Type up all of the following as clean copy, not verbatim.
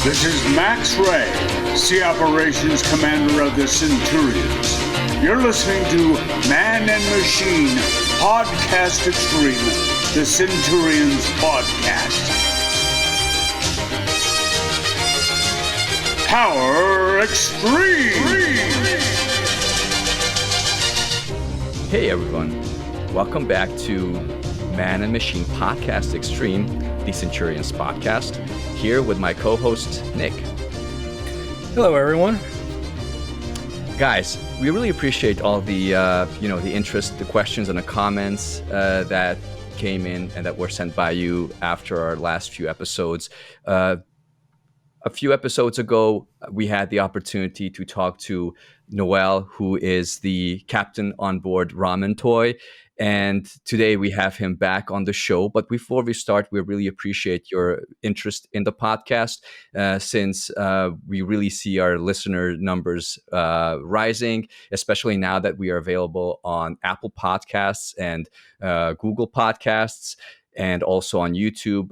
This is Max Ray, Sea Operations Commander of the Centurions. You're listening to Man and Machine Podcast Xtreme, the Centurions Podcast. Power Xtreme! Hey everyone, welcome back to Man and Machine Podcast Xtreme, the Centurions Podcast, here with my co-host, Nick. Hello everyone. Guys, we really appreciate all the the interest, the questions and the comments that came in and that were sent by you after our last few episodes. A few episodes ago, we had the opportunity to talk to Noel, who is the captain on board Ramen Toy. And today we have him back on the show. But before we start, we really appreciate your interest in the podcast since we really see our listener numbers rising, especially now that we are available on Apple Podcasts and Google Podcasts. And also on YouTube,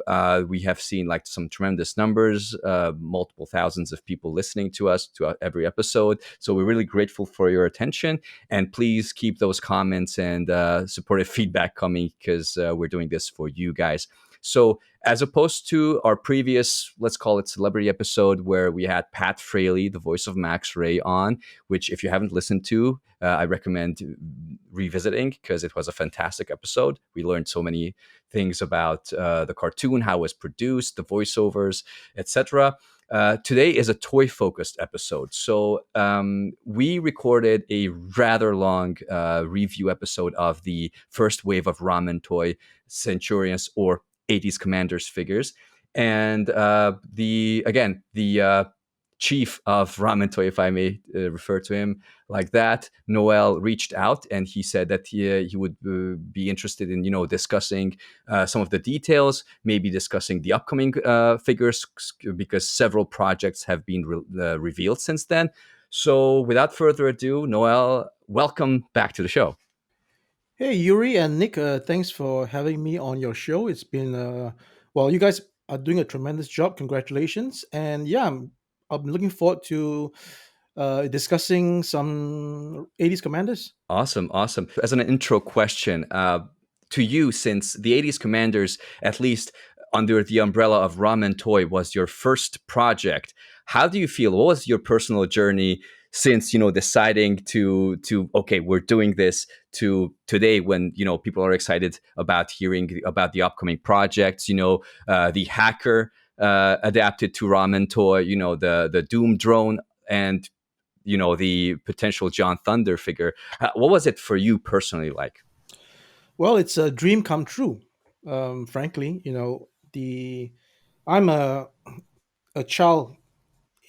we have seen like some tremendous numbers, multiple thousands of people listening to us to every episode. So we're really grateful for your attention. And please keep those comments and supportive feedback coming because we're doing this for you guys. So as opposed to our previous, let's call it celebrity episode, where we had Pat Fraley, the voice of Max Ray, on, which if you haven't listened to, I recommend revisiting because it was a fantastic episode. We learned so many things about the cartoon, how it was produced, the voiceovers, etc. Today is a toy-focused episode. So we recorded a rather long review episode of the first wave of Ramen Toy Centurions or 80s Commanders figures. And the chief of Ramen Toy, if I may refer to him like that, Noel, reached out and he said that he would be interested in, discussing some of the details, maybe discussing the upcoming figures because several projects have been revealed since then. So without further ado, Noel, welcome back to the show. Hey Yuri and Nick, thanks for having me on your show. It's been you guys are doing a tremendous job. Congratulations! And yeah, I'm looking forward to discussing some 80s commanders. Awesome. As an intro question to you, since the 80s Commanders, at least under the umbrella of Ramen Toy, was your first project, how do you feel? What was your personal journey since, deciding to okay, we're doing this, to today when, people are excited about hearing about the upcoming projects, the hacker adapted to Ramen Toy, the Doom drone, and the potential John Thunder figure. What was it for you personally like? Well, it's a dream come true. Frankly, I'm a child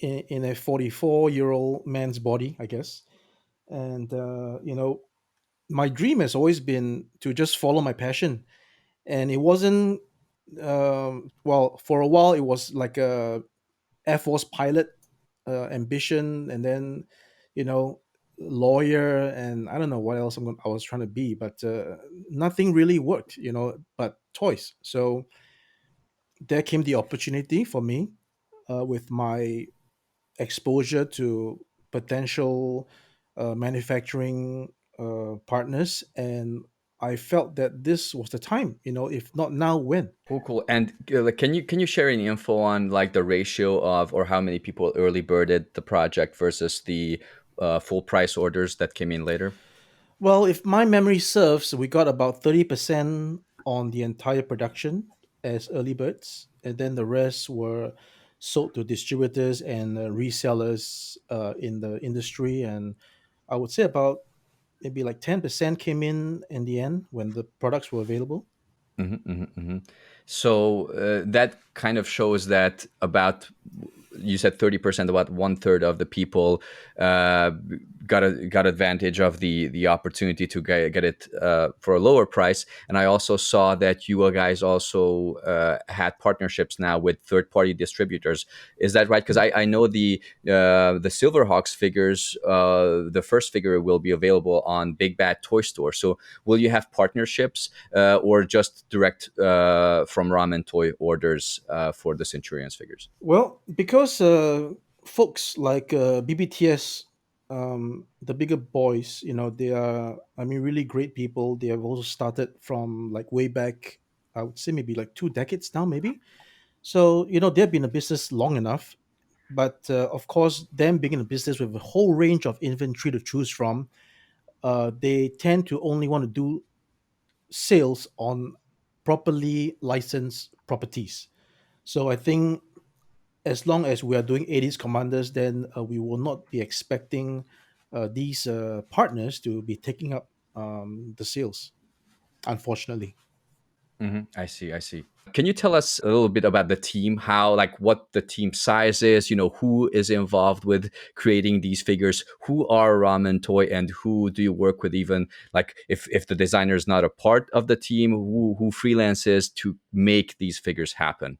in a 44-year-old man's body, I guess, and my dream has always been to just follow my passion, and it wasn't. For a while, it was like a Air Force pilot ambition, and then you know lawyer, and I don't know what else I was trying to be, but nothing really worked, but toys. So there came the opportunity for me with my exposure to potential manufacturing partners, and I felt that this was the time, if not now, when. Cool. And can you share any info on like the ratio of or how many people early birded the project versus the full price orders that came in later? Well, if my memory serves, we got about 30% on the entire production as early birds, and then the rest were sold to distributors and resellers in the industry. And I would say about maybe like 10% came in the end when the products were available. So that kind of shows that about, you said 30%, about one third of the people got advantage of the opportunity to get it for a lower price. And I also saw that you guys also had partnerships now with third party distributors. Is that right? Because I know the Silverhawks figures, the first figure will be available on Big Bad Toy Store. So will you have partnerships or just direct from Ramen Toy orders for the Centurions figures? Well, because folks like BBTS, the bigger boys, they are, I mean, really great people. They have also started from like way back, I would say maybe like 2 decades now, maybe. So, they've been in business long enough. But of course, them being in a business with a whole range of inventory to choose from, they tend to only want to do sales on properly licensed properties. So I think as long as we are doing 80s commanders, then we will not be expecting these partners to be taking up the sales, unfortunately. I see. I see. Can you tell us a little bit about the team? How, like, what the team size is? Who is involved with creating these figures? Who are Ramen Toy, and who do you work with? Even like, if the designer is not a part of the team, who freelances to make these figures happen?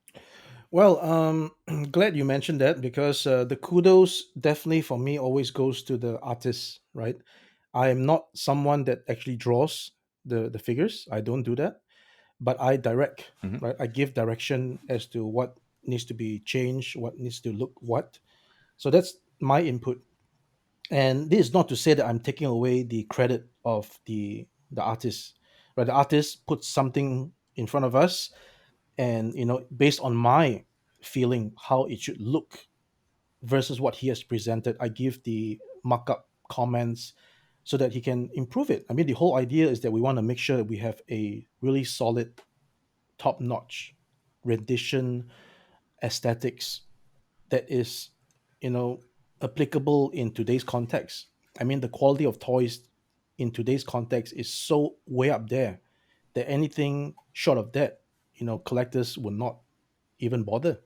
Well, glad you mentioned that because the kudos definitely for me always goes to the artists, right? I am not someone that actually draws the figures. I don't do that, but I direct, Hmm. right? I give direction as to what needs to be changed, what needs to look what. So that's my input. And this is not to say that I'm taking away the credit of the artist, right? The artist puts something in front of us, and based on my feeling how it should look versus what he has presented, I give the markup comments so that he can improve it. I mean, the whole idea is that we want to make sure that we have a really solid, top notch rendition aesthetics that is, you know, applicable in today's context. I mean, the quality of toys in today's context is so way up there that anything short of that, collectors will not even bother,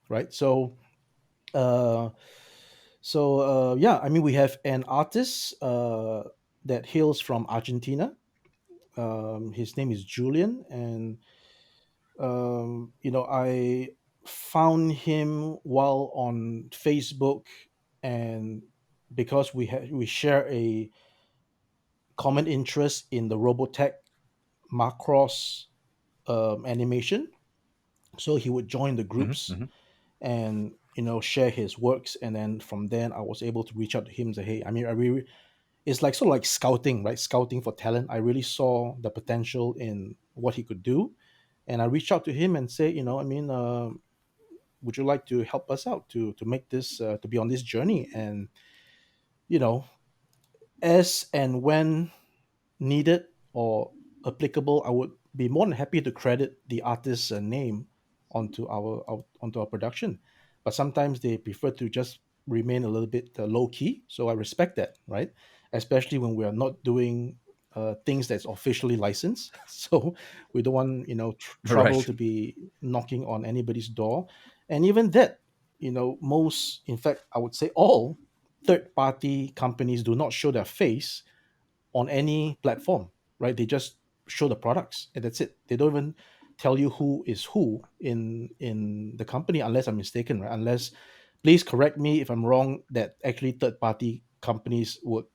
right? Uh, yeah, I mean, we have an artist that hails from Argentina. His name is Julian, and I found him while on Facebook, and because we share a common interest in the Robotech Macross animation, so he would join the Hmm. groups Hmm. and share his works, and then from then I was able to reach out to him and say, hey, I mean, I really, it's like sort of like scouting, right? Scouting for talent. I really saw the potential in what he could do, and I reached out to him and say, I mean, would you like to help us out to make this to be on this journey? And you know as and when needed or applicable, I would be more than happy to credit the artist's name onto our production. But sometimes they prefer to just remain a little bit low key, so I respect that, right? Especially when we are not doing things that's officially licensed, so we don't want trouble Right. to be knocking on anybody's door. And even that, most, in fact, I would say all third party companies do not show their face on any platform, right? They just show the products and that's it. They don't even tell you who is who in the company, unless I'm mistaken, right? Unless, please correct me if I'm wrong, that actually third party companies would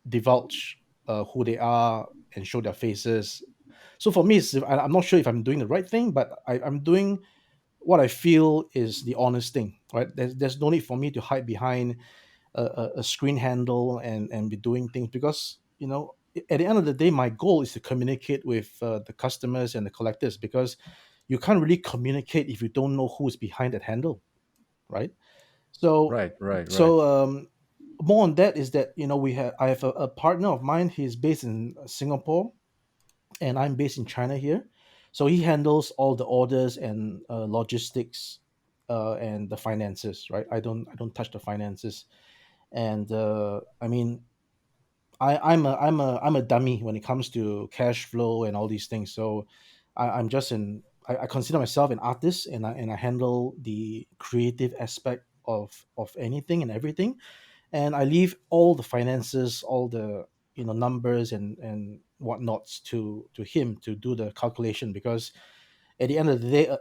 divulge who they are and show their faces. So for me, I'm not sure if I'm doing the right thing, but I'm doing what I feel is the honest thing, right? There's no need for me to hide behind a screen handle and be doing things, because at the end of the day, my goal is to communicate with the customers and the collectors, because you can't really communicate if you don't know who's behind that handle, right? So Right. Right. Right. so more on that is that I have a partner of mine. He's based in Singapore and I'm based in China here. So he handles all the orders and logistics and the finances, right? I don't touch the finances. And I mean, I'm a dummy when it comes to cash flow and all these things. So I consider myself an artist, and I handle the creative aspect of anything and everything. and I leave all the finances, all the numbers and whatnots to him to do the calculation, because at the end of the day,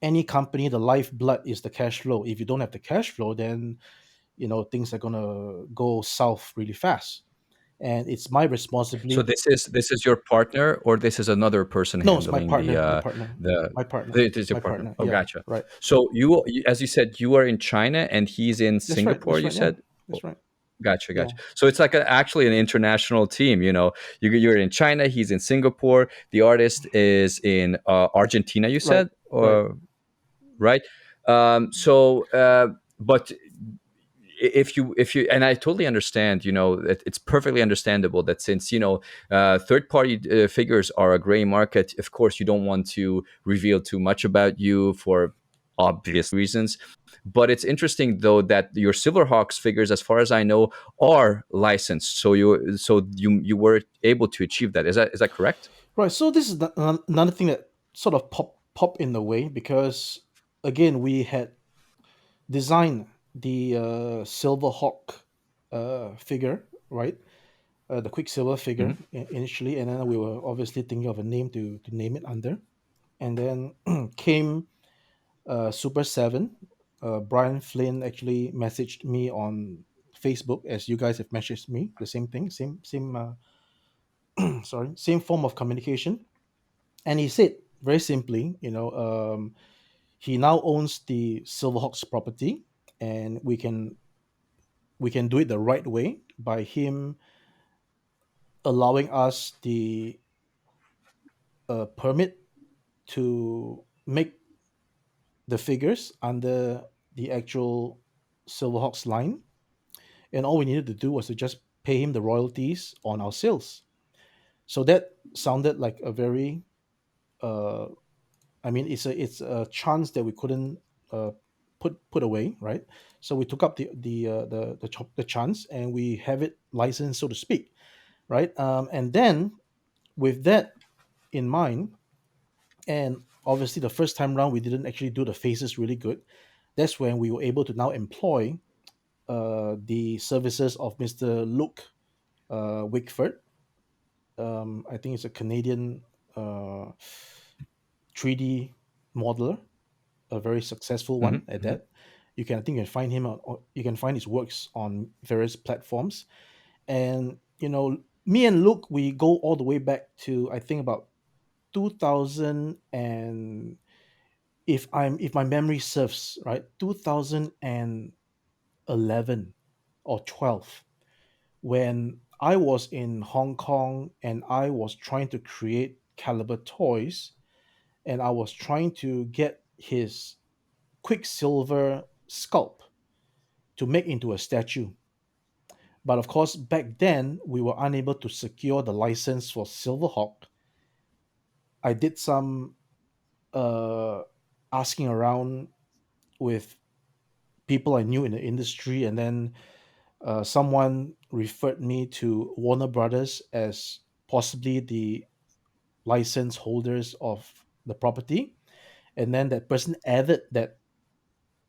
any company, the lifeblood is the cash flow. If you don't have the cash flow, then things are gonna go south really fast, and it's my So responsibility. this is your partner, or this is another person No, it's my handling partner, my partner, the my partner, it is your my partner. partner. Oh, Yeah, gotcha. right. So as you said, you are in China and he's in That's right. Singapore. That's You right. Yeah, said. Oh, that's right. gotcha, Yeah, gotcha. So it's like actually an international team. You're in China, he's in Singapore. The artist is in Argentina. You right, said, right. or right? But if you and I totally understand, it's perfectly understandable that since third party figures are a gray market. Of course, you don't want to reveal too much about you for obvious reasons. But it's interesting though that your Silverhawks figures, as far as I know, are licensed. So you were able to achieve that. Is that correct? Right. So this is another thing that sort of pop in the way, because again we had designed the Silverhawk figure, right? The Quicksilver figure Hmm. initially, and then we were obviously thinking of a name to name it under, and then came Super Seven. Brian Flynn actually messaged me on Facebook, as you guys have messaged me. The same thing, same sorry, same form of communication. And he said very simply, he now owns the Silverhawks property, and we can do it the right way by him allowing us the permit to make the figures under the actual Silverhawks line, and all we needed to do was to just pay him the royalties on our sales. So that sounded like a very, uh, I mean, it's a chance that we couldn't uh, put away, right? So we took up the chance, and we have it licensed, so to speak, right? And then with that in mind, and obviously the first time round we didn't actually do the faces really good. That's when we were able to now employ the services of Mr. Luke Wickford. I think it's a Canadian uh, 3D modeler, a very successful Hmm. one at Hmm. that. I think you can find him you can find his works on various platforms. And me and Luke, we go all the way back to, I think, about 2000, and if my memory serves right, 2011 or 12, when I was in Hong Kong and I was trying to create Caliber toys, and I was trying to get his Quicksilver sculpt to make into a statue. But of course, back then we were unable to secure the license for Silverhawk. I did some uh, asking around with people I knew in the industry, and then someone referred me to Warner Brothers as possibly the license holders of the property. And then that person added that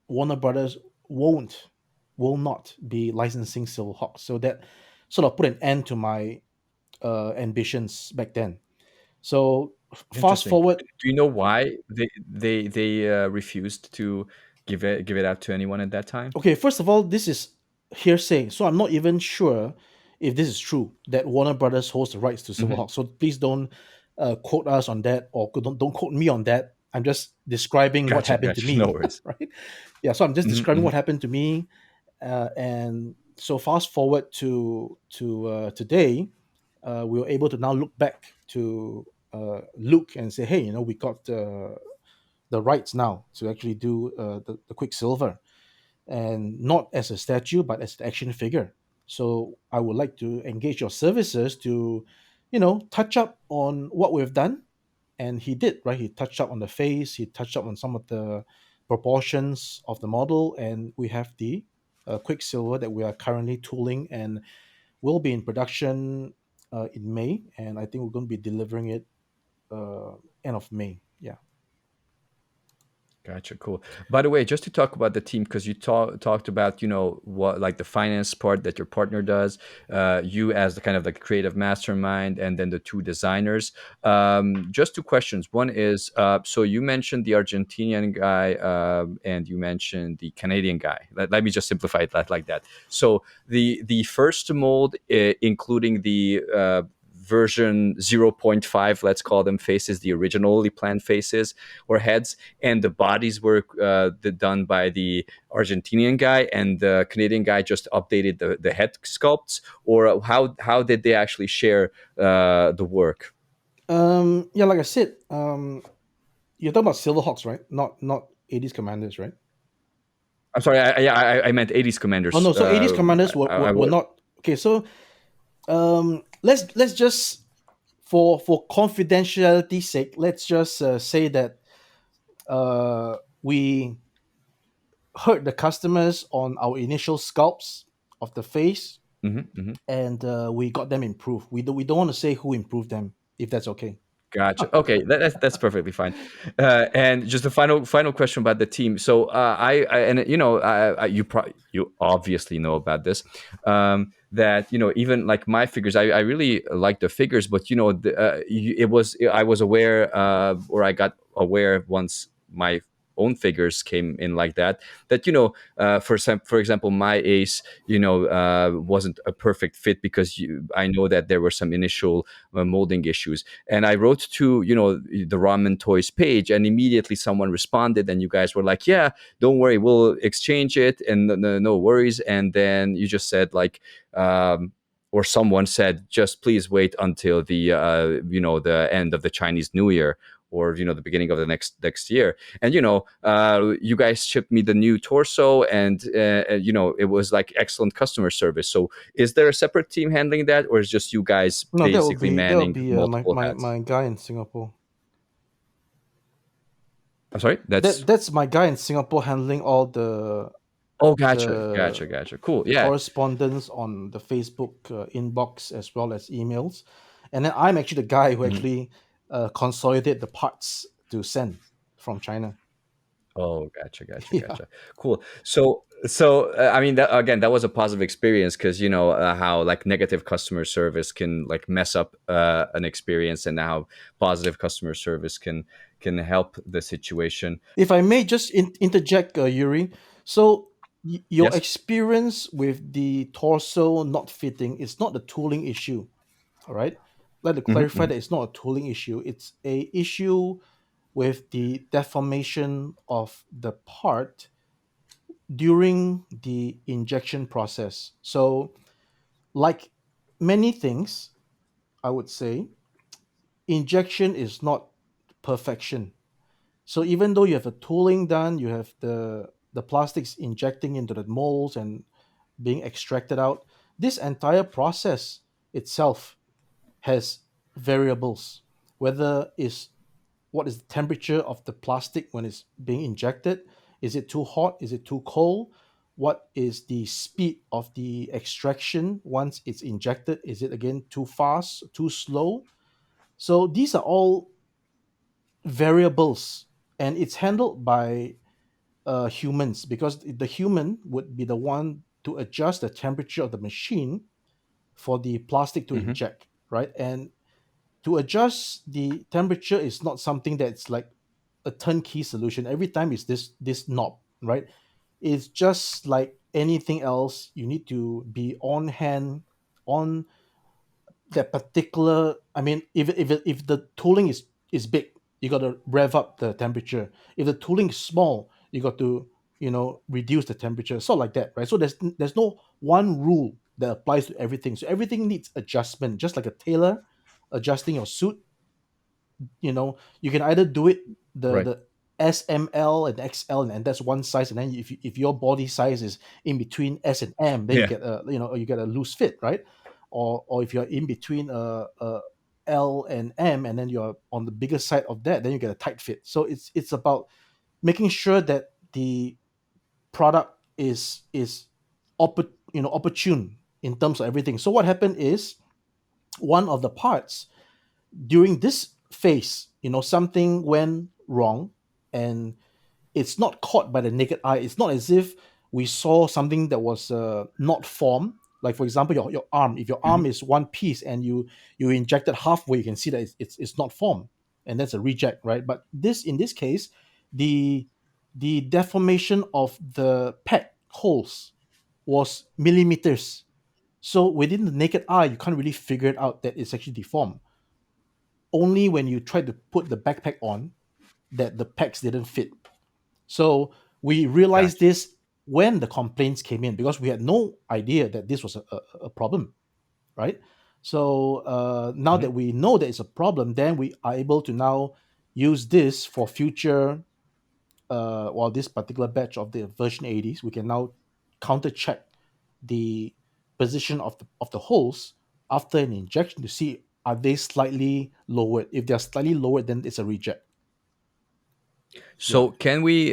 Warner Brothers won't will not be licensing Silverhawk. So that sort of put an end to my ambitions back then. So fast Interesting. forward. Do you know why they refused to give it out to anyone at that time? Okay, first of all, this is hearsay, so I'm not even sure if this is true that Warner Brothers holds the rights to Hmm. Silverhawk. So please don't quote us on that, or don't quote me on that. I'm just describing what Gotcha, happened to gotcha. No me, worries. right? Yeah, so I'm just Hmm. describing Hmm. what happened to me, and so fast forward to today, we were able to now look back to Luke and say, hey, we got the rights now to actually do the Quicksilver, and not as a statue but as an action figure. So I would like to engage your services to touch up on what we've done. And he did, right? He touched up on the face, he touched up on some of the proportions of the model, and we have the Quicksilver that we are currently tooling and will be in production in May, and I think we're going to be delivering it uh, end of May. Yeah. Gotcha. Cool. By the way, just to talk about the team, because you talked about, what like the finance part that your partner does, you as the kind of like creative mastermind, and then the two designers. Just two questions. One is, so you mentioned the Argentinian guy, and you mentioned the Canadian guy. Let me just simplify it like that. So the first mold, including the version 0.5, let's call them faces, the originally planned faces or heads, and the bodies were done by the Argentinian guy, and the Canadian guy just updated the head sculpts, or how did they actually share the work? Yeah, like I said, you're talking about Silverhawks, right? Not 80s Commanders, right? I'm sorry, I meant 80s Oh Commanders. no, so 80s Commanders were not okay. So let's just for confidentiality sake, let's just say that we heard the customers on our initial sculpts of the face, Mhm, mhm. and we got them improved. We don't want to say who improved them, if that's okay. Gotcha. Okay, that's perfectly fine. And just a final question about the team. So I and you obviously know about this. That even like my figures, I really like the figures, but it was I was aware, or I got aware once my own figures came in like that for example, my ace wasn't a perfect fit, because I know that there were some initial molding issues, and I wrote to the Ramen Toys page, and immediately someone responded, and you guys were like, "Yeah, don't worry, we'll exchange it, and no worries." And then you just said like, or someone said, "Just please wait until the end of the Chinese New Year." Or the beginning of the next year, and you guys shipped me the new torso, and it was like excellent customer service. So is there a separate team handling that, or is just you guys No, basically that would manning be my, multiple my hats? my guy in Singapore. I'm sorry. That's my guy in Singapore handling all Oh, gotcha, the gotcha, gotcha. Cool. Yeah. correspondence on the Facebook inbox as well as emails, and then I'm actually the guy who Mhm. actually consolidate the parts to send from China. Oh, gotcha, gotcha, Yeah, gotcha. Cool. So I mean, that was a positive experience, because how like negative customer service can like mess up an experience, and how positive customer service can help the situation. if I may just interject, Yuri. So your Yes. experience with the torso not fitting is not the tooling issue. All right. Let to Hmm, clarify hmm. that it's not a tooling issue. It's a issue with the deformation of the part during the injection process. So, like many things, I would say, injection is not perfection. So even though you have the tooling done, you have the plastics injecting into the molds and being extracted out, this entire process itself has variables, whether is what is the temperature of the plastic when it's being injected, is it too hot, is it too cold, what is the speed of the extraction once it's injected, is it again too fast, too slow. So these are all variables, and it's handled by humans, because the human would be the one to adjust the temperature of the machine for the plastic to Hmm. inject, right? And to adjust the temperature is not something that's like a turnkey solution. Every time is this knob, right? It's just like anything else. You need to be on hand on that particular. I mean, if the tooling is big, you got to rev up the temperature. If the tooling is small, you got to reduce the temperature. So like that, right? So there's no one rule that applies to everything. So everything needs adjustment, just like a tailor adjusting your suit. You can either do it Right. the SML and XL, and that's one size, and then if your body size is in between S and M, then you Yeah. get you get a loose fit, right? Or if you're in between L and M, and then you're on the bigger side of that, then you get a tight fit. So it's about making sure that the product is opportune in terms of everything. So what happened is, one of the parts during this phase, something went wrong, and it's not caught by the naked eye. It's not as if we saw something that was not formed. Like for example, your arm. If your Mhm. arm is one piece and you inject it halfway, you can see that it's not formed, and that's a reject, right? But this in this case, the the deformation of the peg holes was millimeters. So within the naked eye, you can't really figure it out that it's actually deformed. Only when you try to put the backpack on that the pegs didn't fit. So we realized Gotcha. this when the complaints came in because we had no idea that this was a problem, right? So now Mhm. that we know that it's a problem, then we are able to now use this for future. Well, this particular batch of the version 80s, we can now counter check the position of the holes after an injection to see are they slightly lowered. If they're slightly lowered, then it's a reject. Yeah. So can we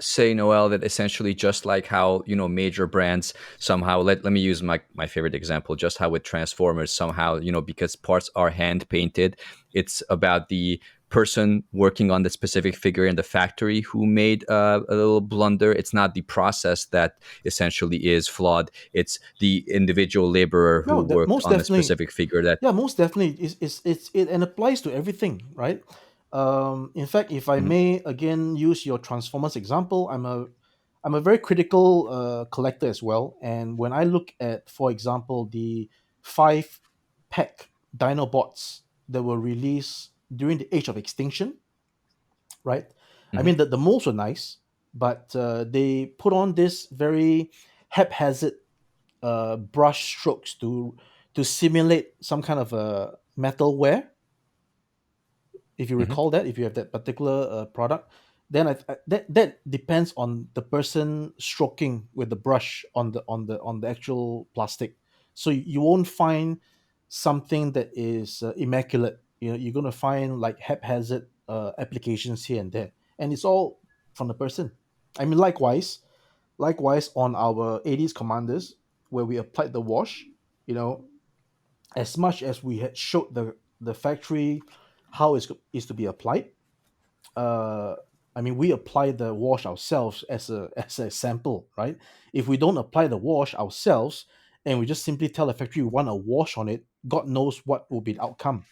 say, Noel, that essentially just like how major brands somehow let me use my favorite example, just how with Transformers somehow because parts are hand painted, it's about the person working on the specific figure in the factory who made a little blunder. It's not the process that essentially is flawed. It's the individual laborer who No, that worked most on the definitely. specific figure that. Yeah, most definitely. It's it and applies to everything, right? In fact, if I Mhm, may again use your Transformers example, I'm a very critical collector as well. And when I look at, for example, the 5 pack Dinobots that were released during the Age of Extinction, right? I mhm. mean, the molds were nice, but they put on this very haphazard brush strokes to simulate some kind of a metal wear. If you Mhm. recall that, if you have that particular product, then that depends on the person stroking with the brush on the actual plastic. So you won't find something that is immaculate. You're gonna find like haphazard applications here and there, and it's all from the person. I mean, likewise on our 80s commanders where we applied the wash, you know, as much as we had showed the factory how is to be applied, uh I mean, we apply the wash ourselves as a as a sample, right? If we don't apply the wash ourselves and we just simply tell the factory we want a wash on it, god knows what will be the outcome,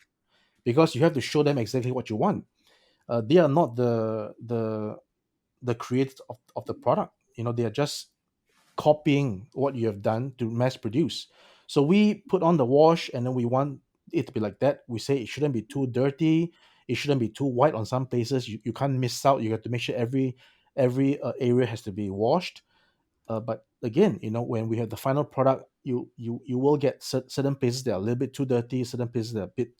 because you have to show them exactly what you want. They are not the creators of the product. They are just copying what you have done to mass produce. So we put on the wash and then we want it to be like that. We say it shouldn't be too dirty. It shouldn't be too white on some places. You can't miss out. You have to make sure every area has to be washed. But again, when we have the final product, you will get certain places that are a little bit too dirty, certain places that are a bit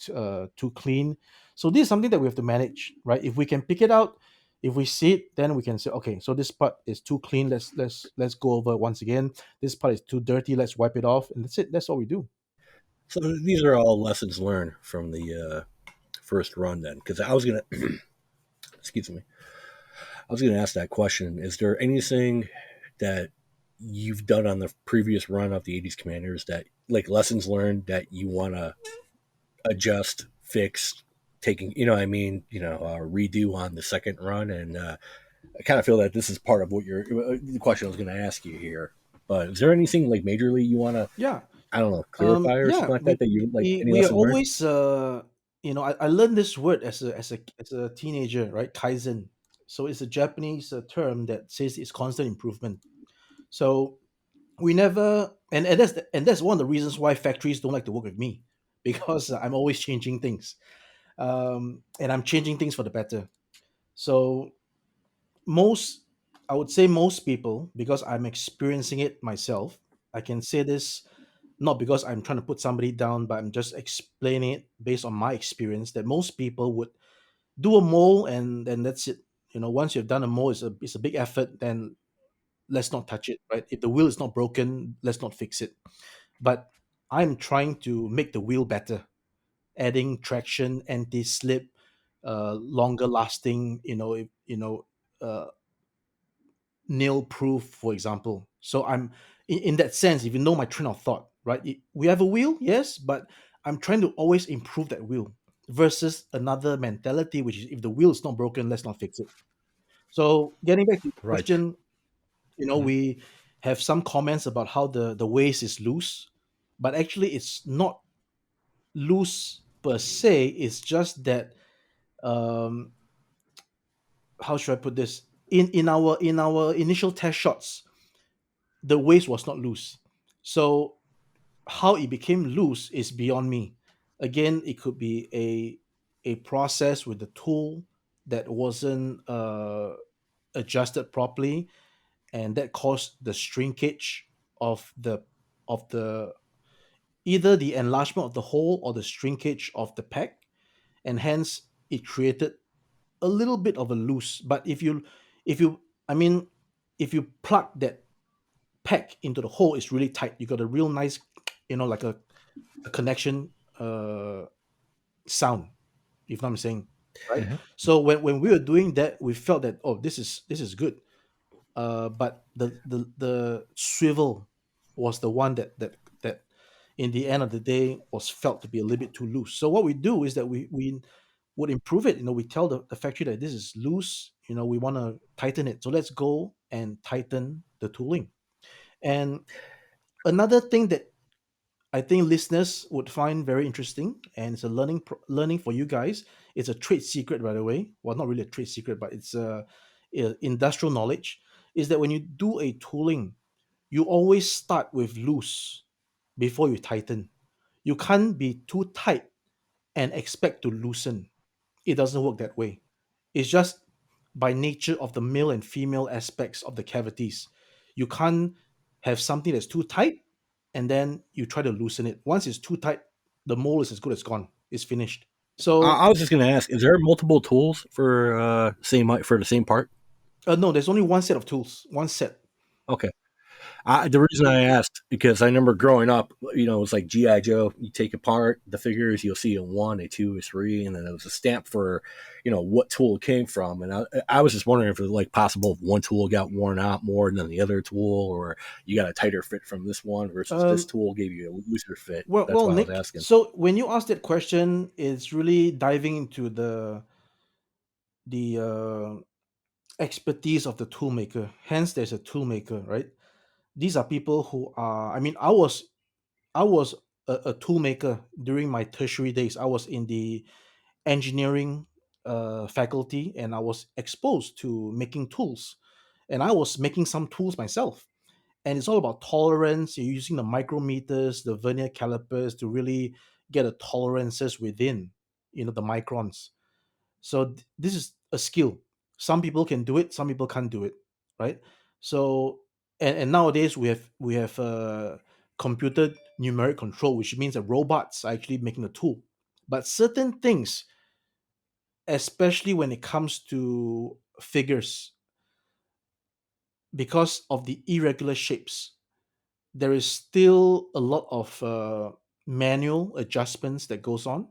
too clean. So this is something that we have to manage, right? If we can pick it out, if we see it, then we can say, okay, so this part is too clean. Let's go over it once again. This part is too dirty. Let's wipe it off, and that's it. That's all we do. So these are all lessons learned from the first run, then. Because I was gonna, excuse me, I was gonna ask that question. Is there anything that you've done on the previous run of the '80s Commanders that, like, lessons learned that you want to adjust, fix, taking, redo on the second run? And I kind of feel that this is part of what the question I was going to ask you here. But is there anything like majorly you want to, Yeah. I don't know, clarify or Yeah. something like that you like? Any We are lesson learned? always I learned this word as a teenager, right? Kaizen. So it's a Japanese term that says it's constant improvement. So we never and that's one of the reasons why factories don't like to work with me, because I'm always changing things, and I'm changing things for the better. So most I would say most people, because I'm experiencing it myself, I can say this not because I'm trying to put somebody down, but I'm just explaining it based on my experience, that most people would do a mole and then that's it. Once you've done a mole, it's a big effort, then let's not touch it, right? If the wheel is not broken, let's not fix it. But I'm trying to make the wheel better, adding traction, anti-slip, longer lasting, uh, nail proof, for example. So I'm in that sense, if you know my train of thought, right? We have a wheel, yes, but I'm trying to always improve that wheel versus another mentality, which is if the wheel is not broken, let's not fix it. So getting back to the Right. question, Mhm. we have some comments about how the waist is loose, but actually it's not loose per se. It's just that, um, how should I put this? In our initial test shots, the waist was not loose. So how it became loose is beyond me. Again, it could be a process with the tool that wasn't adjusted properly, and that caused the shrinkage of the either the enlargement of the hole or the shrinkage of the pack, and hence it created a little bit of a loose. But if you I mean, if you plug that pack into the hole, it's really tight. You got a real nice, like a connection sound, if I'm saying, right? Mhm. So when we were doing that, we felt that, oh, this is good. But the swivel was the one that in the end of the day was felt to be a little bit too loose. So what we do is that we would improve it. We tell the factory that this is loose. We want to tighten it. So let's go and tighten the tooling. And another thing that I think listeners would find very interesting, and it's a learning for you guys. It's a trade secret, by the way. Well, not really a trade secret, but it's industrial knowledge. Is that when you do a tooling, you always start with loose before you tighten. You can't be too tight and expect to loosen. It doesn't work that way. It's just by nature of the male and female aspects of the cavities. You can't have something that's too tight and then you try to loosen it. Once it's too tight, the mold is as good as gone. It's finished. So I was just going to ask: is there multiple tools for for the same part? no, there's only one set of tools. One set. Okay. The reason I asked because I remember growing up, it's like GI Joe. You take apart the figures, you'll see a 1, a 2, a 3, and then there was a stamp for, what tool it came from. And I was just wondering if it was like possible if one tool got worn out more than the other tool, or you got a tighter fit from this one versus this Um, tool gave you a looser fit. That's well, why I was Nick. asking. So when you ask that question, it's really diving into the expertise of the toolmaker. Hence, there's a toolmaker, right? These are people who are. I mean, I was a toolmaker during my tertiary days. I was in the engineering faculty, and I was exposed to making tools, and I was making some tools myself. And it's all about tolerance. You're using the micrometers, the vernier calipers to really get the tolerances within, the microns. So this is a skill. Some people can do it, some people can't do it, right? So and nowadays we have computer numeric control, which means that robots are actually making a tool. But certain things, especially when it comes to figures, because of the irregular shapes, there is still a lot of manual adjustments that goes on.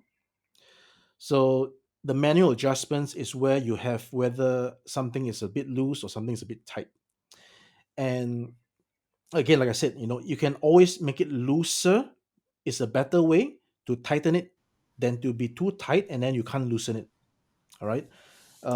So the manual adjustments is where you have whether something is a bit loose or something is a bit tight. And again, like I said, you can always make it looser. Is a better way to tighten it than to be too tight and then you can't loosen it. All right.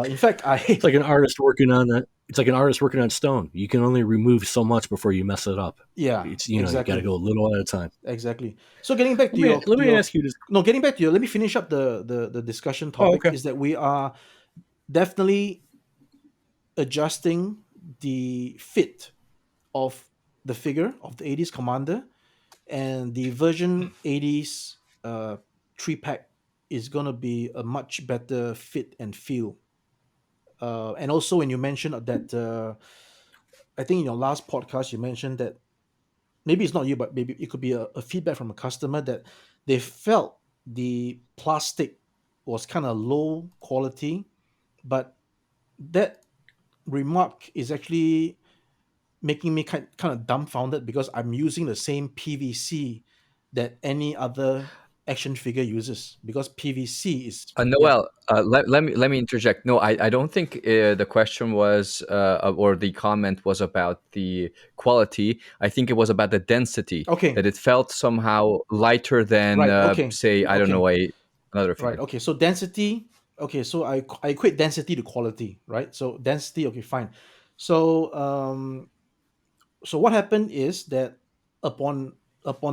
In fact, It's like an artist working on that. It's like an artist working on stone. You can only remove so much before you mess it up. yeah, It's you got to exactly, go a little at a time. exactly. So getting back Let to me your let to me your ask you this. no, getting back to your. Let me finish up the discussion Oh, topic. okay. Is that we are definitely adjusting the fit of the figure of the 80s Commander, and the version 80s three pack is going to be a much better fit and feel. And also, when you mentioned that, I think in your last podcast, you mentioned that maybe it's not you, but maybe it could be a feedback from a customer that they felt the plastic was kind of low quality, but that remark is actually making me kind of dumbfounded because I'm using the same PVC that any other action figure uses, because PVC is, yeah. Noel, let me interject. No, I don't think the question was or the comment was about the quality. I think it was about the density, Okay, that it felt somehow lighter than, right. Okay, say, I don't okay, know, another right. figure. Okay, so density. okay, so I equate density to quality, right? So density, okay, fine. So so what happened is that upon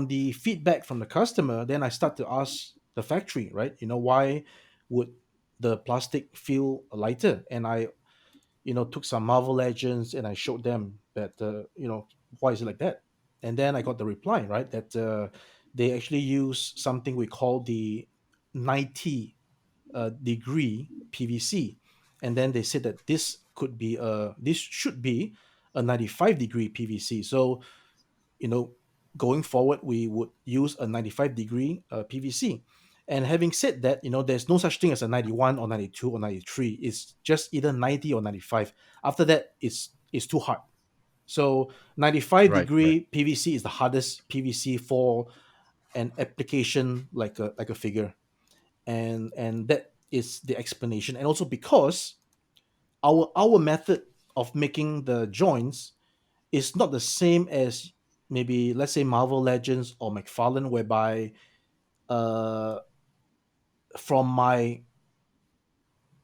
the feedback from the customer, then I start to ask the factory, right? Why would the plastic feel lighter? And I took some Marvel Legends and I showed them that why is it like that? And then I got the reply, right, that they actually use something we call the 90 degree PVC, and then they said that this should be a 95-degree PVC. So you know going forward we would use a 95-degree PVC. And having said that, there's no such thing as a 91 or 92 or 93. It's just either 90 or 95. After that, it's too hard. So 95 Right, right. degree PVC is the hardest PVC for an application like a figure. And that is the explanation. And also because our method of making the joints is not the same as maybe, let's say, Marvel Legends or McFarlane, whereby uh, from my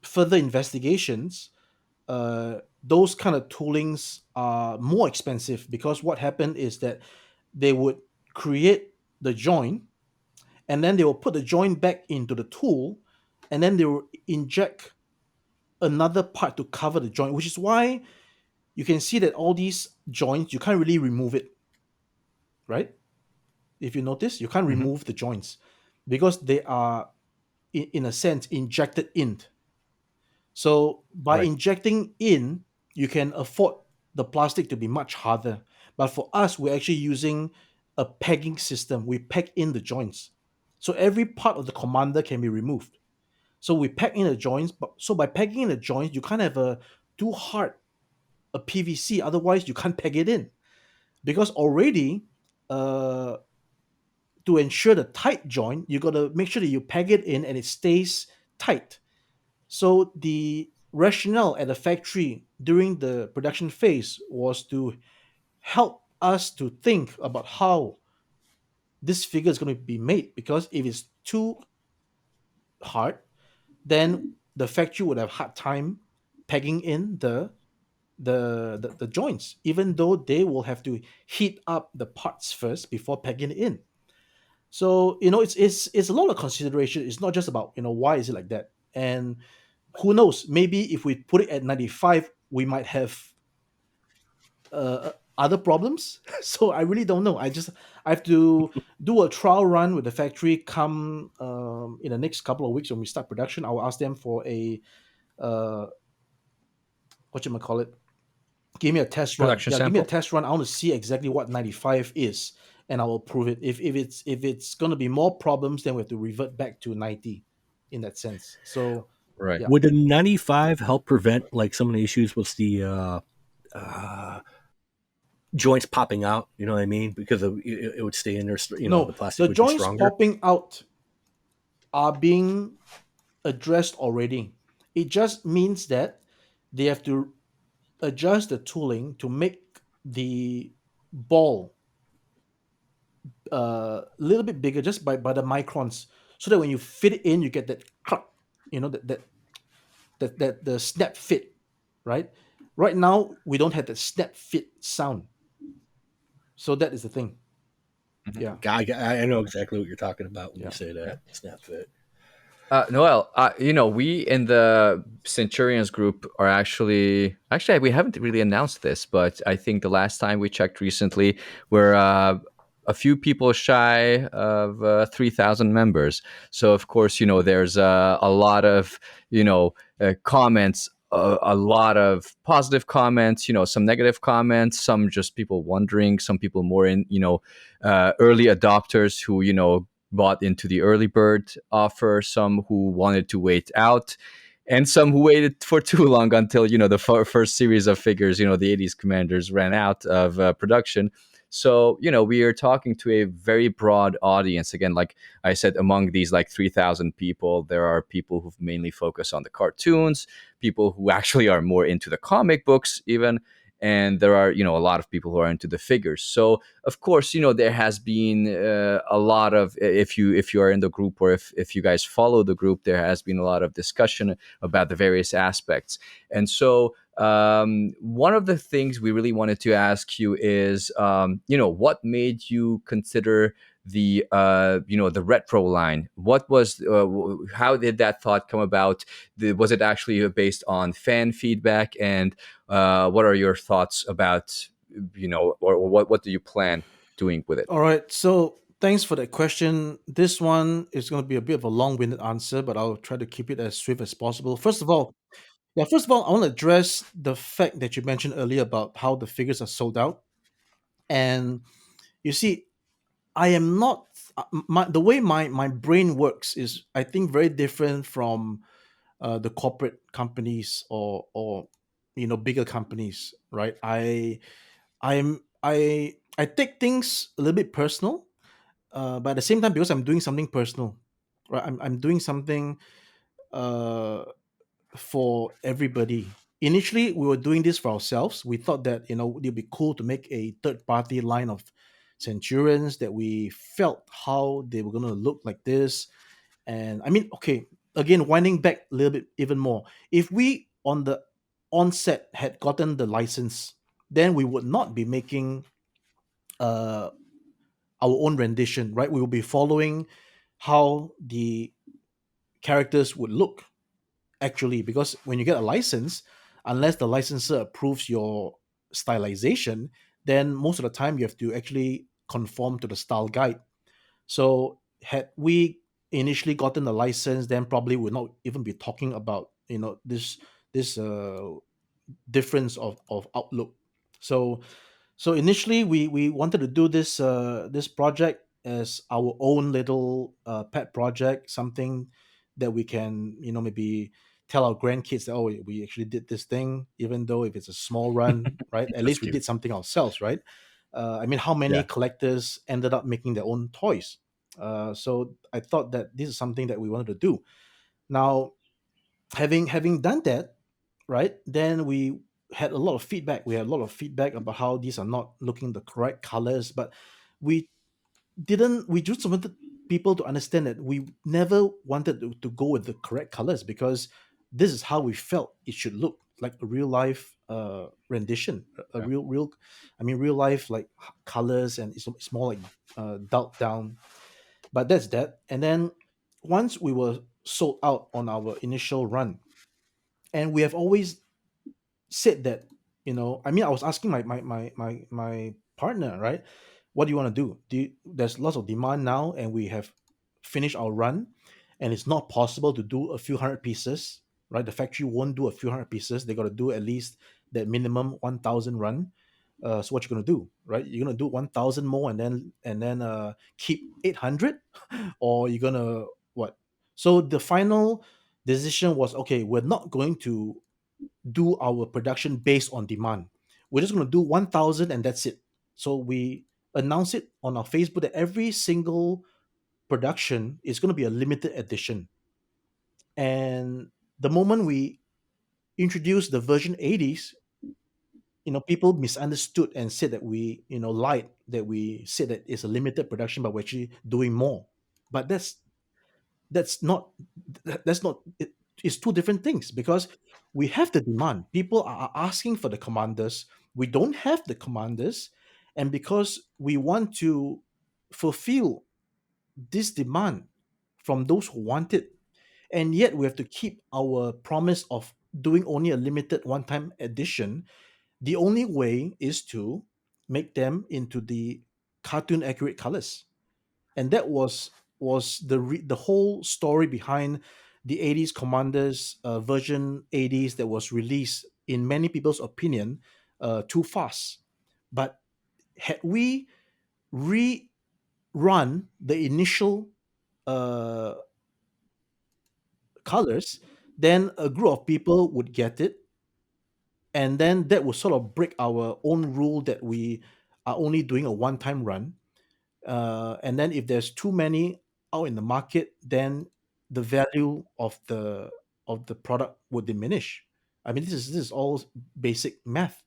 further investigations, those kind of toolings are more expensive, because what happened is that they would create the joint, and then they will put the joint back into the tool, and then they will inject another part to cover the joint, which is why you can see that all these joints, you can't really remove it, right? If you notice, you can't Hmm. remove the joints because they are, in a sense, injected in. So by Right. injecting in, you can afford the plastic to be much harder. But for us, we're actually using a pegging system. We peg in the joints. So every part of the commander can be removed. So we peg in the joints. But so by pegging in the joints, you can't have a too hard a PVC. Otherwise, you can't peg it in. Because already, uh, to ensure the tight joint, you got to make sure that you peg it in and it stays tight. So the rationale at the factory during the production phase was to help us to think about how this figure is going to be made. Because if it's too hard, then the factory would have hard time pegging in the joints, even though they will have to heat up the parts first before pegging it in. So it's a lot of consideration. It's not just about why is it like that. And who knows, maybe if we put it at 95, we might have other problems. So I really don't know. I have to do a trial run with the factory. Come in the next couple of weeks when we start production, I will ask them for a uh, what you call it. Give me a test run. Production Yeah, give me a sample. test run. I want to see exactly what 95 is, and I will prove it. If it's going to be more problems, then we have to revert back to 90, in that sense. So Right. yeah. Would the 95 help prevent like some of the issues with the uh, joints popping out? You know what I mean? Because it would stay in there. The No, plastic the would be joints stronger. popping out are being addressed already. It just means that they have to adjust the tooling to make the ball a little bit bigger, just by the microns, so that when you fit it in, you get that cluck, that the snap fit, right? Right now, we don't have the snap fit sound, so that is the thing. Mhm. Yeah, I know exactly what you're talking about when you yeah, say that snap fit. Noel, we in the Centurions group are actually we haven't really announced this, but I think the last time we checked recently, we're a few people shy of 3,000 members. So of course, there's a lot of comments, a lot of positive comments, some negative comments, some just people wondering, some people more in early adopters who bought into the early bird offer, some who wanted to wait out, and some who waited for too long until the first series of figures, the 80s commanders, ran out of production. So we are talking to a very broad audience. Again, like I said, among these like 3,000 people, there are people who mainly focus on the cartoons, people who actually are more into the comic books even, and there are a lot of people who are into the figures. So of course, there has been a lot of, if you are in the group, or if you guys follow the group, there has been a lot of discussion about the various aspects. And so one of the things we really wanted to ask you is, what made you consider the retro line? What was how did that thought come about? Was it actually based on fan feedback? And what are your thoughts about, or what do you plan doing with it? All right. So thanks for that question. This one is going to be a bit of a long-winded answer, but I'll try to keep it as swift as possible. First of all, I want to address the fact that you mentioned earlier about how the figures are sold out. And you see, I am not the way my brain works is, I think, very different from the corporate companies, or bigger companies, right? I take things a little bit personal, but at the same time, because I'm doing something personal, right? I'm doing something uh, for everybody. Initially, we were doing this for ourselves. We thought that it'd be cool to make a third party line of Centurions, that we felt how they were going to look like this. And I mean, okay, again, winding back a little bit even more. If we on the onset had gotten the license, then we would not be making uh, our own rendition, right? We will be following how the characters would look actually, because when you get a license, unless the licensor approves your stylization, then most of the time you have to actually conform to the style guide. So had we initially gotten the license, then probably would not even be talking about this difference of outlook. So initially we wanted to do this project as our own little pet project, something that we can maybe tell our grandkids that, oh, we actually did this thing, even though if it's a small run, right? At That's least we cute. did something ourselves, right? I mean, how many Yeah. collectors ended up making their own toys? So I thought that this is something that we wanted to do. Now, having done that, right? Then we had a lot of feedback. We had a lot of feedback about how these are not looking the correct colors, but we we just wanted people to understand that we never wanted to go with the correct colors, because this is how we felt it should look, like a real life rendition, a Yeah. real, I mean, real life, like colors, and it's more like dulled down. But that's that. And then once we were sold out on our initial run, and we have always said that, I mean, I was asking my partner, right? What do you want to do? There's lots of demand now, and we have finished our run, and it's not possible to do a few hundred pieces, right? The factory won't do a few hundred pieces. They got to do at least that minimum 1,000 run. So what you're gonna do, right? You're gonna do 1,000 more, and then keep 800, or you're gonna what? So the final decision was, okay, we're not going to do our production based on demand. We're just going to do 1,000 and that's it. So we announce it on our Facebook that every single production is going to be a limited edition. And the moment we introduced the version 80s, people misunderstood and said that we, lied, that we said that it's a limited production, but we're actually doing more. But that's not that's not it's two different things, because we have the demand, people are asking for the commanders, we don't have the commanders, and because we want to fulfill this demand from those who want it, and yet we have to keep our promise of doing only a limited one-time edition, the only way is to make them into the cartoon accurate colors. And that was the whole story behind the 80s Commanders version 80s, that was released, in many people's opinion, too fast. But had we rerun the initial uh, colors, then a group of people would get it, and then that would sort of break our own rule that we are only doing a one-time run. And then if there's too many out in the market, then the value of the product would diminish. I mean, this is all basic math.